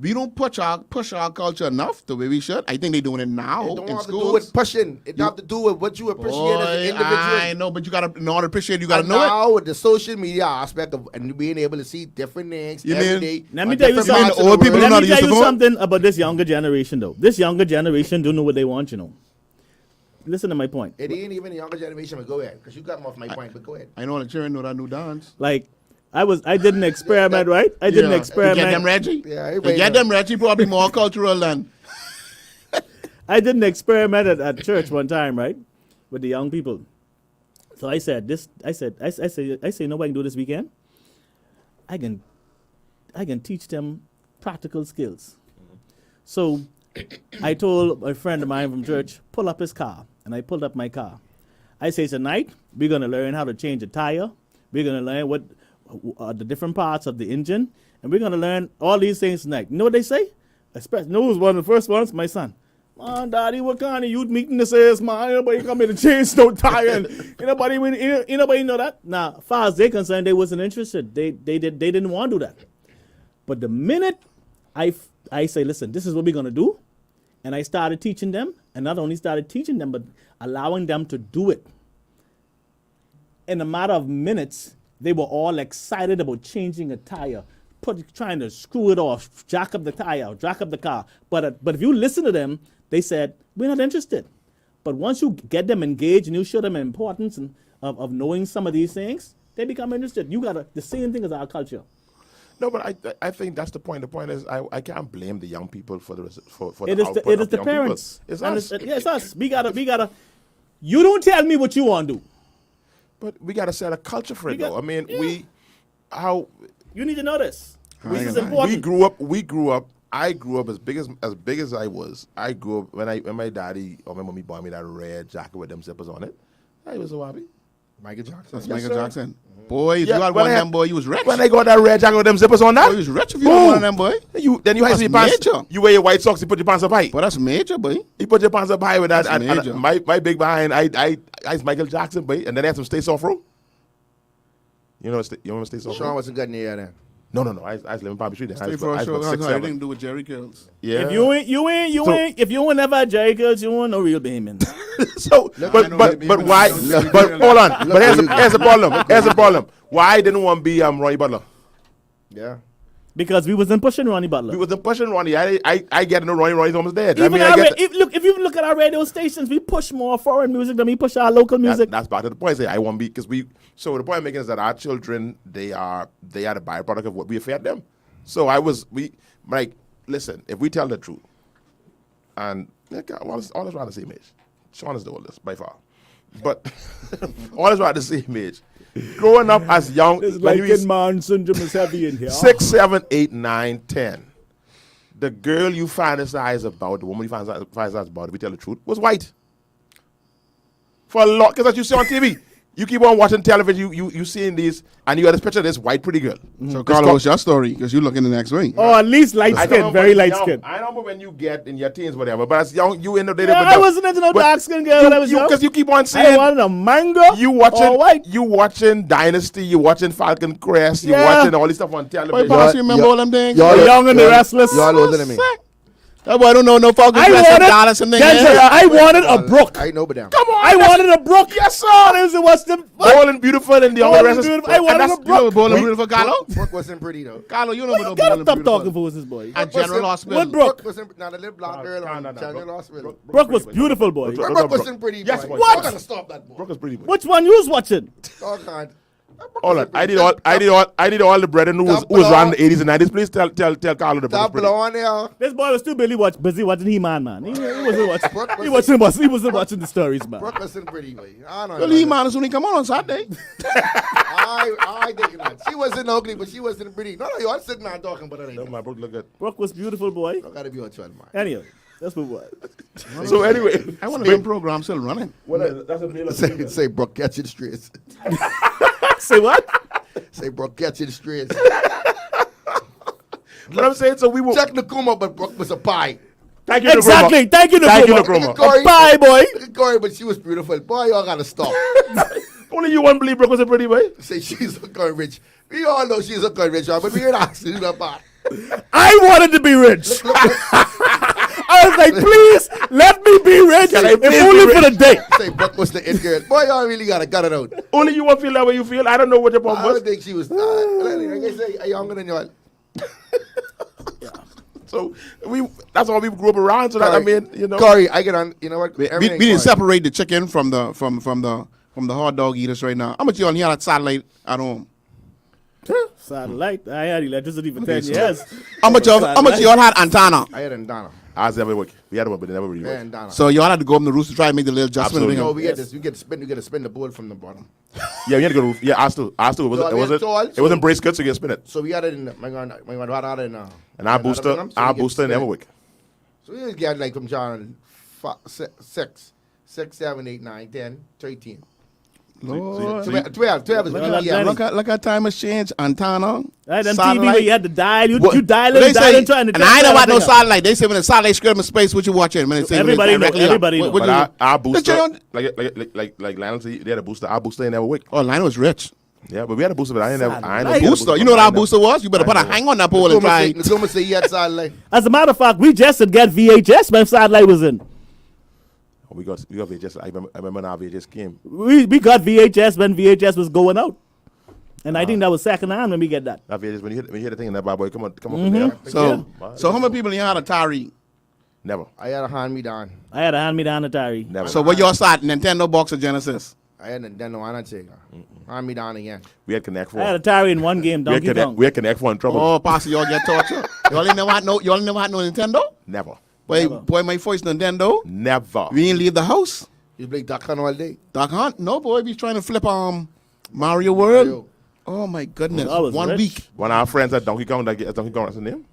we don't push our culture enough the way we should. I think they're doing it now it don't in have to do schools. with pushing. It have to do with what you appreciate as an individual. I know, but you gotta in order to appreciate. You gotta And know it. now with the social media aspect of and being able to see different things You every mean- day. Let me on tell you different something. parts of Old the people world. don't know how Let to me tell use you the phone? something about this younger generation, though. This younger generation don't know what they want, you know. Listen to my point. It ain't even the younger generation, but go ahead. Because you got me off my point, but go ahead. I know the children know that new dance. Like, I did an experiment, right? I did an You experiment. get them Reggie. Yeah, you everybody get know. them Reggie. Probably more cultural than. I did an experiment at church one time, right, with the young people. So I said, you know what I can do this weekend? I can teach them practical skills. So I told a friend of mine from church, pull up his car, and I pulled up my car. I say tonight we're gonna learn how to change a tire. We're gonna learn what the different parts of the engine, and we're gonna learn all these things tonight. You know what they say? Especially, no, was one of the first ones, my son. Man, Daddy, what kind of youth meeting this is, man? Nobody come here to change no tire. And anybody know that? Now, as far as they're concerned, they wasn't interested. They didn't want to do that. But the minute I say, listen, this is what we're gonna do, and I started teaching them, and not only started teaching them, but allowing them to do it. In a matter of minutes, they were all excited about changing a tire, trying to screw it off, jack up the tire, jack up the car. But if you listen to them, they said, we're not interested. But once you get them engaged and you show them the importance of knowing some of these things, they become interested. You got the same thing as our culture. No, but I think that's the point. The point is I can't blame the young people for the It is output it is of the young parents. People. It's And us. it's us. We gotta. You don't tell me what you want to do. But we got to set a culture for it, We got- though. I mean, yeah. You need to know this. This is important. We grew up. I grew up as big as I was. I grew up when my daddy or my mommy bought me that red jacket with them zippers on it. I was so happy. Michael Jackson. That's Yes, Michael sir. Jackson. Boy, if Yeah, you had when one I of had- them, boy, you was rich. When I got that red jacket with them zippers on that, Boy, you was rich if you had one of them, boy. you then you That's your pants. major. You wear your white socks. You put your pants up high. But that's major, boy. You put your pants up high with that. That's And major. my big behind. I's Michael Jackson, boy. And then they had some Stay Soft Row. You know Stay Soft Sean Row? wasn't good in the air then. No. I was living in Palm Street then. I Stay was for a about show. 6, That's 7. anything to do with Jerry Curls. Yeah. If you ain't, if you ain't never had Jerry Curls, you ain't no real Bahamian. So, I but know but maybe but even why? I know. But hold on. But here's the problem. Here's the problem. Why didn't one be Ronnie Butler? Yeah. Because we wasn't pushing Ronnie Butler. We wasn't pushing Ronnie. I get to know Ronnie's almost dead. Even I our get. if you look at our radio stations, we push more foreign music than we push our local music. That's back to the point. I won't be because we. So the point I'm making is that our children, they are the byproduct of what we fed them. So listen, if we tell the truth, and all is around the same age. Sean is the oldest by far, but all is around the same age. Growing up as young, when you was man syndrome is heavy in here. 6, 7, 8, 9, 10, the girl you fantasize about, the woman you fantasize about, if we tell the truth, was white. For a lot, because as you see on TV, you keep on watching television, you seeing these, and you got this picture of this white pretty girl. So, Carlo, what's your story? Because you look in the next way. Or at least light I don't know skin, very when light young- skin. I don't know when you get in your teens, whatever, but as young, you end up dating. Yeah, I wasn't into no dark skin girl when I was young. Because you keep on I saying wanted a mango you or white. watching Dynasty, you watching Falcon Crest, you Yeah. watching all this stuff on Boy, television. boss, you remember all them things? The young and the restless. Y'all older than me. That boy don't know no Falcon I Crest and wanted, Dallas and Denczil, I wanted a brook. I know but them. Come on, I wanted a brook. yes, sir. It was the Bold and beautiful and the Bold other and rest. beautiful. I wanted a You know brook. Bowl and Beautiful, Carlo? Brooke wasn't pretty though. Carlo, you know what no Bowl Gotta and stop Beautiful. talking for us, boy. At General Hospital. What Brooke? Wasn't not a little black girl on General Hospital. Brook was beautiful, boy. Brooke wasn't pretty. Yes, boy. boy. What? You gotta stop that boy. Brooke is pretty. Which one you was watching? Oh God. Hold on, I need all the brethren who was around the 80s and 90s. Please tell Carlo the Brooke is Stop pretty. blowing there. This boy was too busy watching He-Man, man. He wasn't watching. Brooke He wasn't- wasn't watching the stories, man. Brooke wasn't pretty, boy. I don't Well, know. He-Man is only come on Saturday. I think not. She wasn't ugly, but she wasn't pretty. No, you are sitting there talking, but it ain't. No, my Brooke look good. Brooke was beautiful, boy. I gotta be on 12, man. Anyway, that's what it was. So anyway, I want to be program still running. that's a real Say Brooke, catch it straight. Say what? Say Brooke, catch it straight. What I'm saying, so we will. Check the Kuma, but Brooke was a pie. Thank you, Exactly. Thank you, Thank you, Nkrumah. Nkrumah. Bye, boy. Look at Corey, but she was beautiful. Boy, y'all gotta stop. Only you won't believe Brooke was a pretty boy. Say she's a Corey rich. We all know she's a Corey rich, but we ain't asking you that part. I wanted to be rich. I was like, please let me be rich, Can I if please only be for the day. Say Brooke was the it girl. Boy, y'all really gotta cut it out. Only you won't feel that way you feel. I don't know what your I problem was. don't think she was. Like I say, younger than y'all. So that's all we grew up around. So that I mean, you know. Corey, I get on. You know what? We Everything didn't Corey. separate the chicken from the hot dog eaters right now. How much you on here at satellite at home? Satellite. I had electricity for 10 years. How much y'all had antenna? I had in Donna. I was never working. We had one, but they never really Yeah, worked. in Donna. So y'all had to go up in the roof to try and make the little adjustment. Absolutely. No, thing. we get this. You get to spin. You get to spin the board from the bottom. Yeah, we had to go. Yeah, I still. It So, wasn't. so all- It wasn't brace cut, so you can spin it. So we had it in my God had it in. And our booster in Everwick. So we just get like from John 6, 7, 8, 9, 10, 13. Lord. 12 is Yeah. Look at time has changed. Antenna. Right, them TV satellite. where you had to dial. You What- dial they it, dial say, it, trying to and I ain't know about no everything up. satellite. They say when the satellite scream in space, what you watching? When they say Everybody when know, it's directly up. everybody know. What But you- our booster, Look, like Lionel said, they had a booster. Our booster in Everwick. Oh, Lionel was rich. Yeah, but we had a booster, but I ain't never. Booster. You know what our booster was? You better put a hang on that pole and try. The Kuma say he had satellite. As a matter of fact, we just had get VHS when satellite was in. We got VHS. I remember when our VHS came. We got VHS when VHS was going out. And I think that was second hand when we get that. Our VHS, when you hit the thing in that bad boy, come up from there. So how many people in here had Atari? Never. I had a hand-me-down. I had a hand-me-down Atari. Never. So what y'all start? Nintendo box or Genesis? I had a Nintendo Undertaker. Hand-me-down again. We had Connect 4. I had Atari in one game, Donkey Kong. We had Connect 4 in trouble. Oh, Pastor, y'all get tortured. Y'all ain't never had no Nintendo? Never. Boy, my first Nintendo. Never. We ain't leave the house. You play Duck Hunt all day. Duck Hunt? No, boy, we trying to flip Mario World. Oh my goodness! I was 1 rich. week. One of our friends at Donkey Kong, that's the name.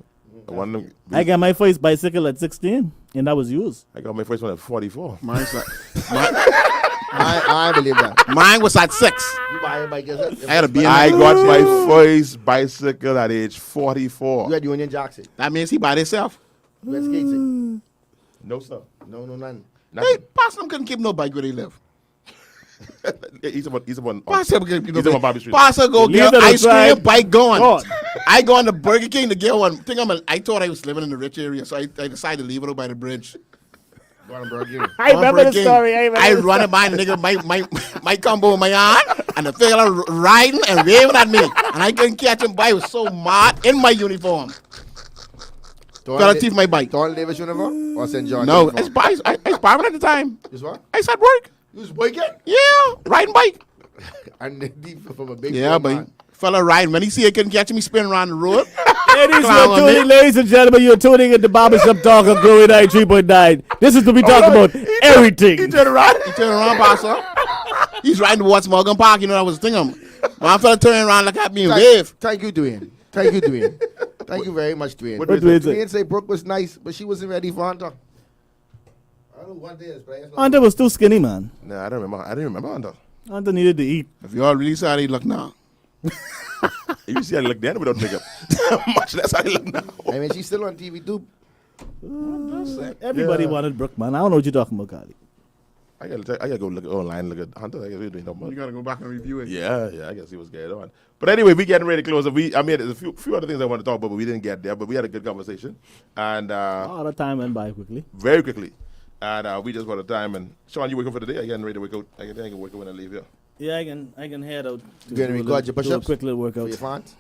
One of them, I got my first bicycle at 16, and that was used. I got my first one at 44. Mine's like, I believe that. mine was at 6. You buy a bike yourself? I had a BMW. I got my first bicycle at age 44. You had Union Jackson. That means he by himself. You had skating. No, sir. No, nothing. Hey, Pastor couldn't keep no bike where they live. He's about Pastor couldn't keep no he's on bike. Bobby Street. Pastor go Leave get it ice aside. cream, bike gone. God. I go on to Burger King to get one. I thought I was living in the rich area, so I decided to leave it over by the bridge. Going to Burger King. I remember the King. story. I run it by the nigga, my combo in my hand, and the fella riding and waving at me. And I couldn't catch him by. I was so mad in my uniform. Gotta teeth my bike. Thornton Davis uniform or St. John? No, uniform? it's Barbara at the time. This what? I said work. You was working? Yeah, riding bike. And deep from a big Yeah, but fella riding. When he see I couldn't catch him, he spin around the road. Ladies and gentlemen, you're tuning in to Barbershop Talk on Glory 93.9. This is to be talking about everything. He turned around, Pastor. He's riding towards Morgan Park. You know, I was thinking. One fella turning around like at me and wave. Thank you, Dwayne. Thank you, Dwayne. Thank you very much, Dwayne. What Dwayne say? Dwayne say Brooke was nice, but she wasn't ready for Hunter. I don't know what it is, but I just know. Hunter was too skinny, man. Nah, I didn't remember Hunter. Hunter needed to eat. If y'all really saw how he look now. If you see how he look then without makeup. Much less how he look now. I mean, she's still on TV too. Everybody wanted Brooke, man. I don't know what you're talking about, Carly. I gotta go look online, look at Hunter. I guess we're doing no more. gotta go back and review it. Yeah, I guess see what's going on. But anyway, we getting ready to close. There's a few other things I want to talk about, but we didn't get there. But we had a good conversation, and All the time went by quickly. very quickly. And we just got the time. And Sean, you working for the day? I getting ready to work out. I can work out when I leave here. Yeah, I can head out. You gonna record your do a push-ups? quick little For workout. your fans?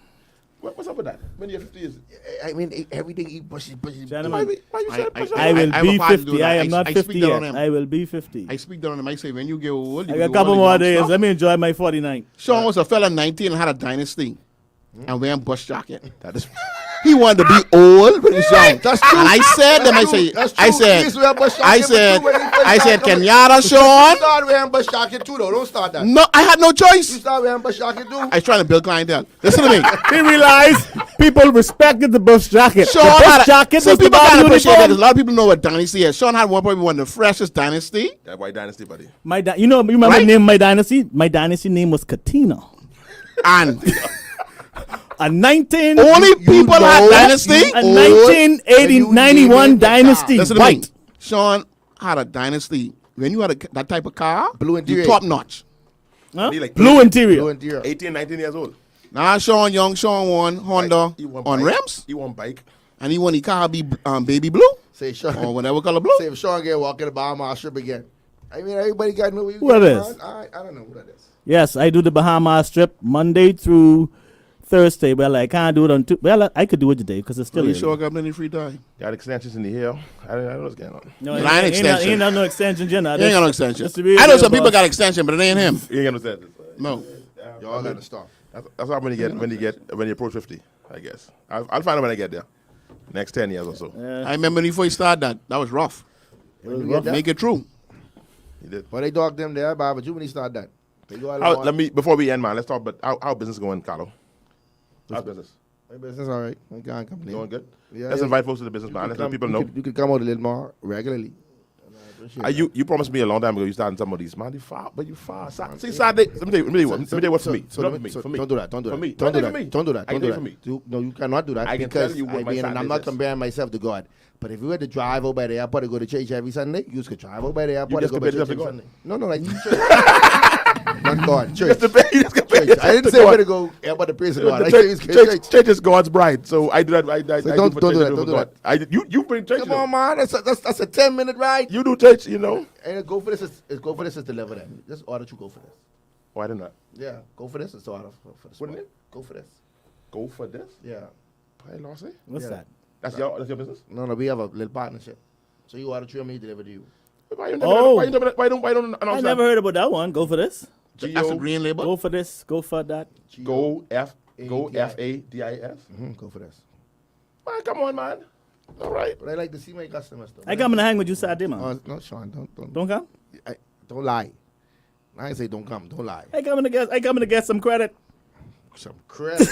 What's up with that? When you're 50 years? I mean, everything you push. Gentlemen, Why you say push up? I will I have a be part to do 50. that. I am not I 50 speak down on yet. him. I will be 50. I speak down on him. I say, when you get old, I got a couple more days. Let me enjoy my 49. Sean was a fella 19 and had a dynasty and wearing bush jacket. That is. He wanted to be old when he was young. That's true. And I said to him, I said, Kenyatta, Sean. Start wearing bush jacket too, though. Don't start that. No, I had no You choice. start wearing bush jacket too. I was trying to build clientele. Listen to me. He realized people respected the bush jacket. Sean The had bush jacket see, was the people gotta body appreciate that. 'Cause uniform. a lot of people know what dynasty is. Sean had probably one of the freshest dynasty. That White Dynasty, buddy. You remember Right? the name of my dynasty? My dynasty name was Katina. And A 19 only people had dynasty. a 1991 dynasty Listen to me. white. Sean had a dynasty. When you had that type of car, Blue you interior. top notch. Huh? He like Blue interior. Blue interior. 18, 19 years old. Now Sean won Honda He won on bike. rims, He won bike. and he won the car be baby blue Say Sean. or whatever color blue. Say if Sean get walking the Bahamas strip again. I mean, everybody got to know where you Who that get is? from. I don't know who that is. Yes, I do the Bahamas trip Monday through Thursday. Well, I can't do it on I could do it today because it's still You early. sure got plenty free time? Got extensions in the hair. I don't know what's going on. No, Line ain't extension. not no extension, Jenna. He ain't got no extension. Just to be I know real, some people boss. got extension, but it ain't him. You ain't gonna understand. No. Y'all got to stop. That's how when you approach 50, I guess. I'll find out when I get there. Next 10 years or so. I remember before he started that. That was rough. Make it true. He did. Well, they dog them there, but you when he start that. They go all Before we end, man, let's talk about how business going, Carlo. How's business? My business all right. I can't complain. Going good? Yeah, Let's yeah. invite folks to the business, man. Let's let people know. You could come out a little more regularly. You promised me a long time ago you started some of these, man. You far. See, Saturday. Let me tell you what for me. For me. Don't do that. Don't do For that. me. Don't do For that. me. Don't do that. I can Don't do tell you that. for me. No, you cannot do that. I can because tell you what my and I'm Saturday not is. comparing myself to God. But if you had to drive over by the airport to go to church every Sunday, you could drive over by the airport just to go to compared church yourself every to Sunday. No, like Not God. You Church. just get paid. Church. I didn't say where to go about the praise of God. I The said it's church. church is God's bride, so I do that. I don't do that, don't do God. You bring church. Come on, man. That's a 10-minute ride. You do church, you know. And go for this. Go for this is deliver them. Just order to go for this. Why didn't I? Yeah, go for this. It's order for this. What is it? Go for this. Go for this. Yeah. Hey, Lossy? What's Yeah. that? That's your business. No, we have a little partnership. So you order 3 of me, deliver to you. Why don't I never heard about that one. Go for this. That's a green label. Go for this. Go for that. Go FADIS. Go for this. Man, come on, man. All right. But I like to see my customers though. I come to hang with you Saturday, man. No, Sean, don't. Don't come. Don't lie. I ain't say don't come. Don't lie. I coming to get some credit. Some credit.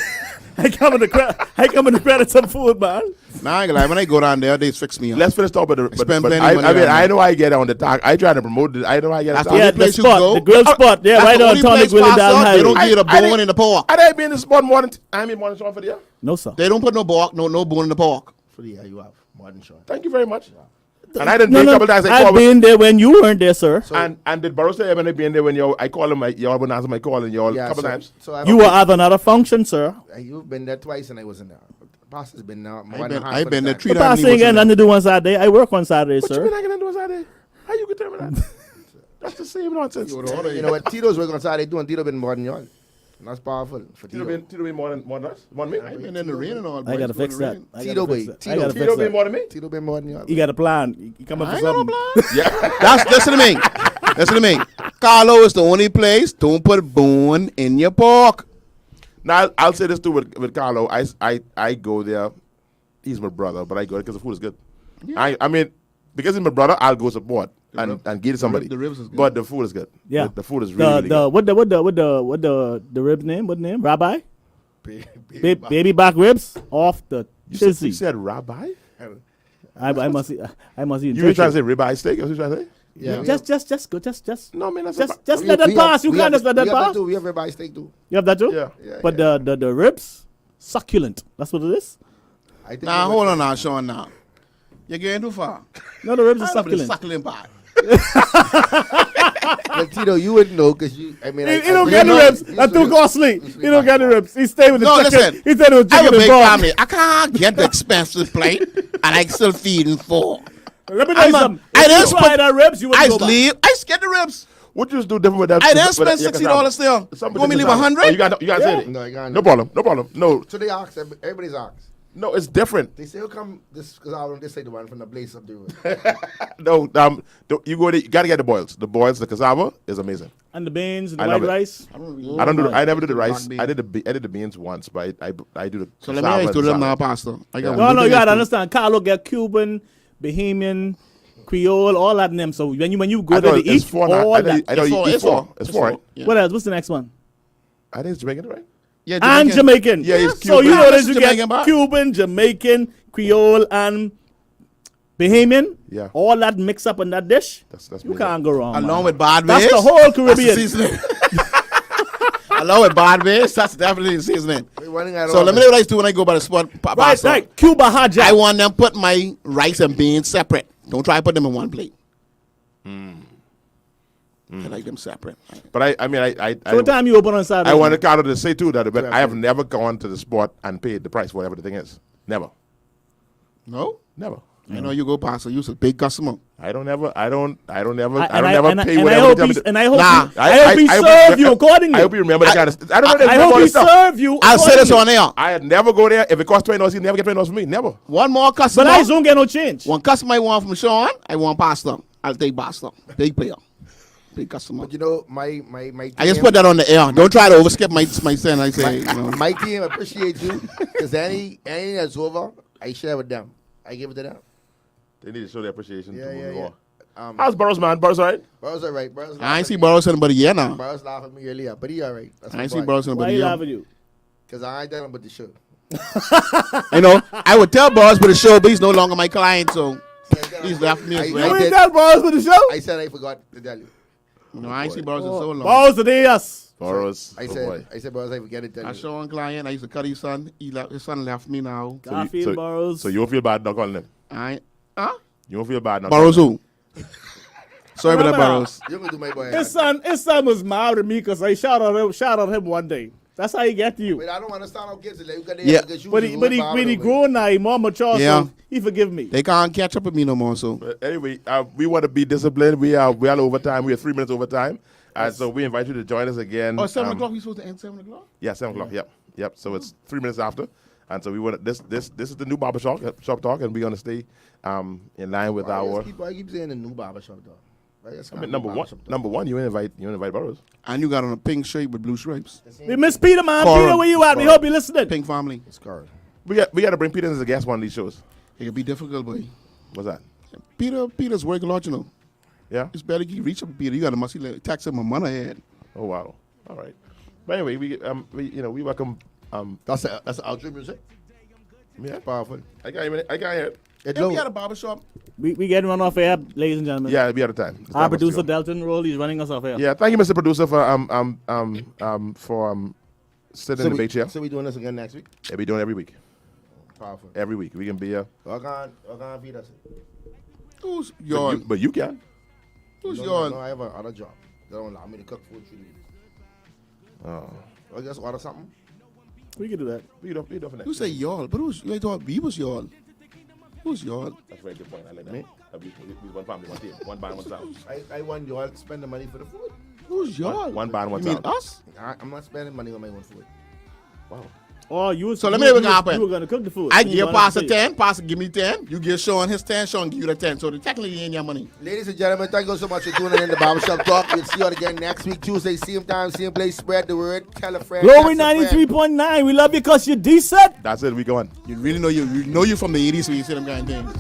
I coming to credit some food, man. Nah, I ain't gonna lie. When I go down there, they fix me up. Let's finish talking about Spend but plenty I money mean, on I that. know I get on the talk. I try to promote it. I know I get on That's the the talk. only Yeah, the place you spot, go. the grill spot. Yeah, That's right the on only Tony place, Gwilly down Pastor, they don't highway. give you the bone in the pork. I didn't be in the spot more than I mean more than Sean for the year. No, sir. They don't put no pork, no bone in the pork. For the year you have. More than Sean. Thank you very much. And I didn't No, be a no, couple times. I've been there when you weren't there, sir. And did Barrow say when I been there when I call him, y'all wouldn't answer my call and y'all couple times. So You were at another function, sir. You've been there twice and I wasn't there. Pastor's been there. I've been there 3 The times. pastor ain't got nothing to do on Saturday. I work on Saturday, What you sir. mean I can do on Saturday? How you can tell me that? That's the same nonsense. You know what? Tito's working on Saturday too, and Tito been more than y'all. And that's powerful for Tito. Tito been more than us? More than me? I've been in the rain and all. I gotta fix that. Tito, boy. Tito been more than me? Tito been more than y'all. You got a plan. You come up I for ain't got no something. plan. That's listen to me. Listen to me. Carlo is the only place. Don't put bone in your pork. Now I'll say this too with Carlo. I go there. He's my brother, but I go because the food is good. Yeah. I mean, because he's my brother, I'll go support and give it to somebody. The ribs is good. But the food is good. Yeah. The food is really good. What the ribs name? What name? Rabbi? Baby back ribs off the You chizzy. said rabbi? I must eat. You were trying to say ribeye steak? What you trying to say? Yeah. Just go. Just No, man, that's let that pass. You can't just let that pass. We have everybody steak too. You have that too? Yeah. But the ribs, succulent. That's what it is. I think Now hold on now, Sean. Now you're getting too far. No, the ribs are The succulent. succulent part. But Tito, you wouldn't know because you. I mean, He don't get the ribs. That's too costly. He don't get the ribs. He stay with the No, chicken. listen. He stay with I have chicken a and big pork. family. I can't get the expensive plate, and I still feeding 4. Let me tell you something. I If didn't you try that ribs, you I wouldn't go back. leave. I get the ribs. What you just do different with that? I didn't with spend that- $60 still. Somebody You want me to leave just- 100? Oh, you got to say it. No, you can't. No problem. No, So they ask. Everybody's asked. no, it's different. They say, "How come this?" Because I don't. They say the one from the place up there. No, you go there, you got to get the boils. The boils, the cassava is amazing. And the beans, and I the love white it. rice. I never do the rice. Black I did the beans once, but I do the So let me ask you them now, Pastor. I got No, one you thing gotta I understand. Carlo get Cuban, Bahamian, Creole, all that in them. So when you go there to it's eat, four. all I that. know you eat It's four. four. It's four. Right? Yeah. What else? What's the next one? I think it's Jamaican, right? Yeah, And Jamaican. Yeah, it's So you Cuban. know That's that you Jamaican, get but- Cuban, Jamaican, Creole, and Bahamian. Yeah. All that mix up in that dish. That's You me. can't go wrong. Along man. with bad That's ways. the whole That's the Caribbean. seasoning. Along with bad ways, that's definitely the seasoning. One thing I don't So let me know what I do when I go by the spot. Right, Pastor. right. Cuba Haja. I want them put my rice and beans separate. Don't try to put them in one plate. I like them separate. But I mean, So what time you open on Saturday? I wanted Carlo to say too that but I have never gone to the spot and paid the price, whatever the thing is. Never. No? Never. I know you go, Pastor. You're a big customer. I don't never pay And whatever. I hope he, and I hope Nah, he, I hope he serve you accordingly. I hope you remember that kind of stuff. I don't know. I hope he serve you. I'll say this accordingly. on air. I never go there. If it costs $20, he never get $20 from me. Never. One more customer. But I don't get no change. One customer I want from Sean, I want Pastor. I'll take Pastor. Big player. Big customer. But you know, my I just team- put that on the air. Don't try to overskip my sin. I say, you know. my team appreciate you because anything that's over, I share with them. I give it to them. They need to show their appreciation. Yeah, to yeah, move yeah. on. How's Burroughs, man? Burroughs, all right? Burroughs all right. Burroughs I ain't see Burroughs in about a year now. Burroughs laugh at me earlier, but he all right. That's I ain't see Burroughs in about Why a you year. laughing at you? because I ain't done about the show. You know, I would tell Burroughs for the show, but he's no longer my client, so he's left me as I well. You did- ain't that balls for the show? I said I forgot to tell you. No, I ain't see Burroughs in so long. Balls today, yes. Burroughs. I oh said boy. Burroughs, I forget to tell I you. show one client. I used to cut his son. His son left me now. Garfield Burroughs. So you don't feel bad not calling them? I You don't feel bad not Burroughs calling who? Sorry about that, Burrows. You gonna do my boy. His son was mad at me because I shot at him one day. That's how he get to you. Wait, I don't understand how kids like, you got Yeah. But he grown now, he more mature, Yeah. so he forgive me. They can't catch up with me no more, so. But anyway, we want to be disciplined. We are over time. We are 3 minutes over time. So we invite you to join us again. Oh, 7 o'clock, we supposed to end 7 o'clock? Yeah, 7 o'clock. Yep. So it's 3 minutes after. And so we want this is the new barbershop shop talk, and we're gonna stay in line with our. I keep saying the new barbershop dog. Number one, you invite Burrows. And you got on a pink shirt with blue stripes. We miss Peter, man. Carl. Peter, where you at? We hope you listening. Pink family. It's Carl. We got to bring Peter as a guest one of these shows. It can be difficult, boy. What's that? Peter's working a lot, you know. Yeah. It's better you reach up to Peter. You got to must tax him a money ahead. Oh wow. All right. But anyway, we welcome. That's outro music. Yeah. Powerful. I can't hear it. If we had a barbershop. We getting run off air, ladies and gentlemen. Yeah, we out of time. It's Our time for us to producer go. Dalton Roll, he's running us off air. Yeah, thank you, Mr. Producer, for sitting in the big chair. So we doing this again next week? Yeah, we doing it every week. Powerful. Every week we can be here. I can't feed us. Who's yawn? But you can. Who's No, yawn? I have another job. They don't allow me to cook food for you. Oh, I guess order something. We can do that. we don't for next. You say y'all, but who's you ain't talking we was y'all. Who's y'all? That's a very good point. I like that. We one family, one team, one band, one sound. I want you all to spend the money for the food. Who's y'all? One band, one You mean sound. us? I'm not spending money on my own food. Wow. Oh, you was So let me know what happen. You were gonna cook the food. I You give wanted Pastor to see. 10, Pastor give me 10. You give Sean his 10, Sean give you the 10. So technically you ain't your money. Ladies and gentlemen, thank you so much for tuning in to Barbershop Talk. We'll see you all again next week, Tuesday, same time, same place. Spread the word. Tell a friend. Glory tell a friend. 93.9. We love you because you're decent. That's it. We going. You really know you from the 80s when you see them kind of things.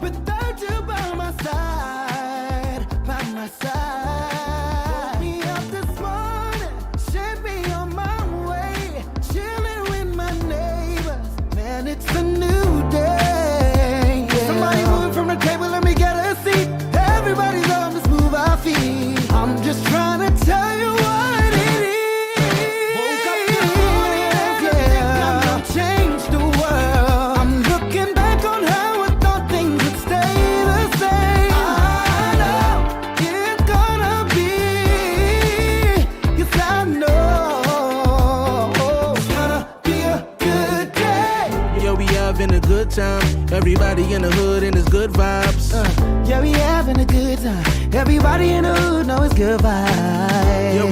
Without you by my side, by my side. Woke me up this morning, sent me on my way, chilling with my neighbors. Man, it's a new day. Somebody move from the table, let me get a seat. Everybody's on, let's move our feet. I'm just trying to tell you what it is. Woke up this morning, yeah. I'm gonna change the world. I'm looking back on how I thought things would stay the same. I know it's gonna be, yes I know it's gonna be a good day. Yo, we having a good time. Everybody in the hood and it's good vibes. Yeah, we having a good time. Everybody in the hood know it's good vibes. Yo,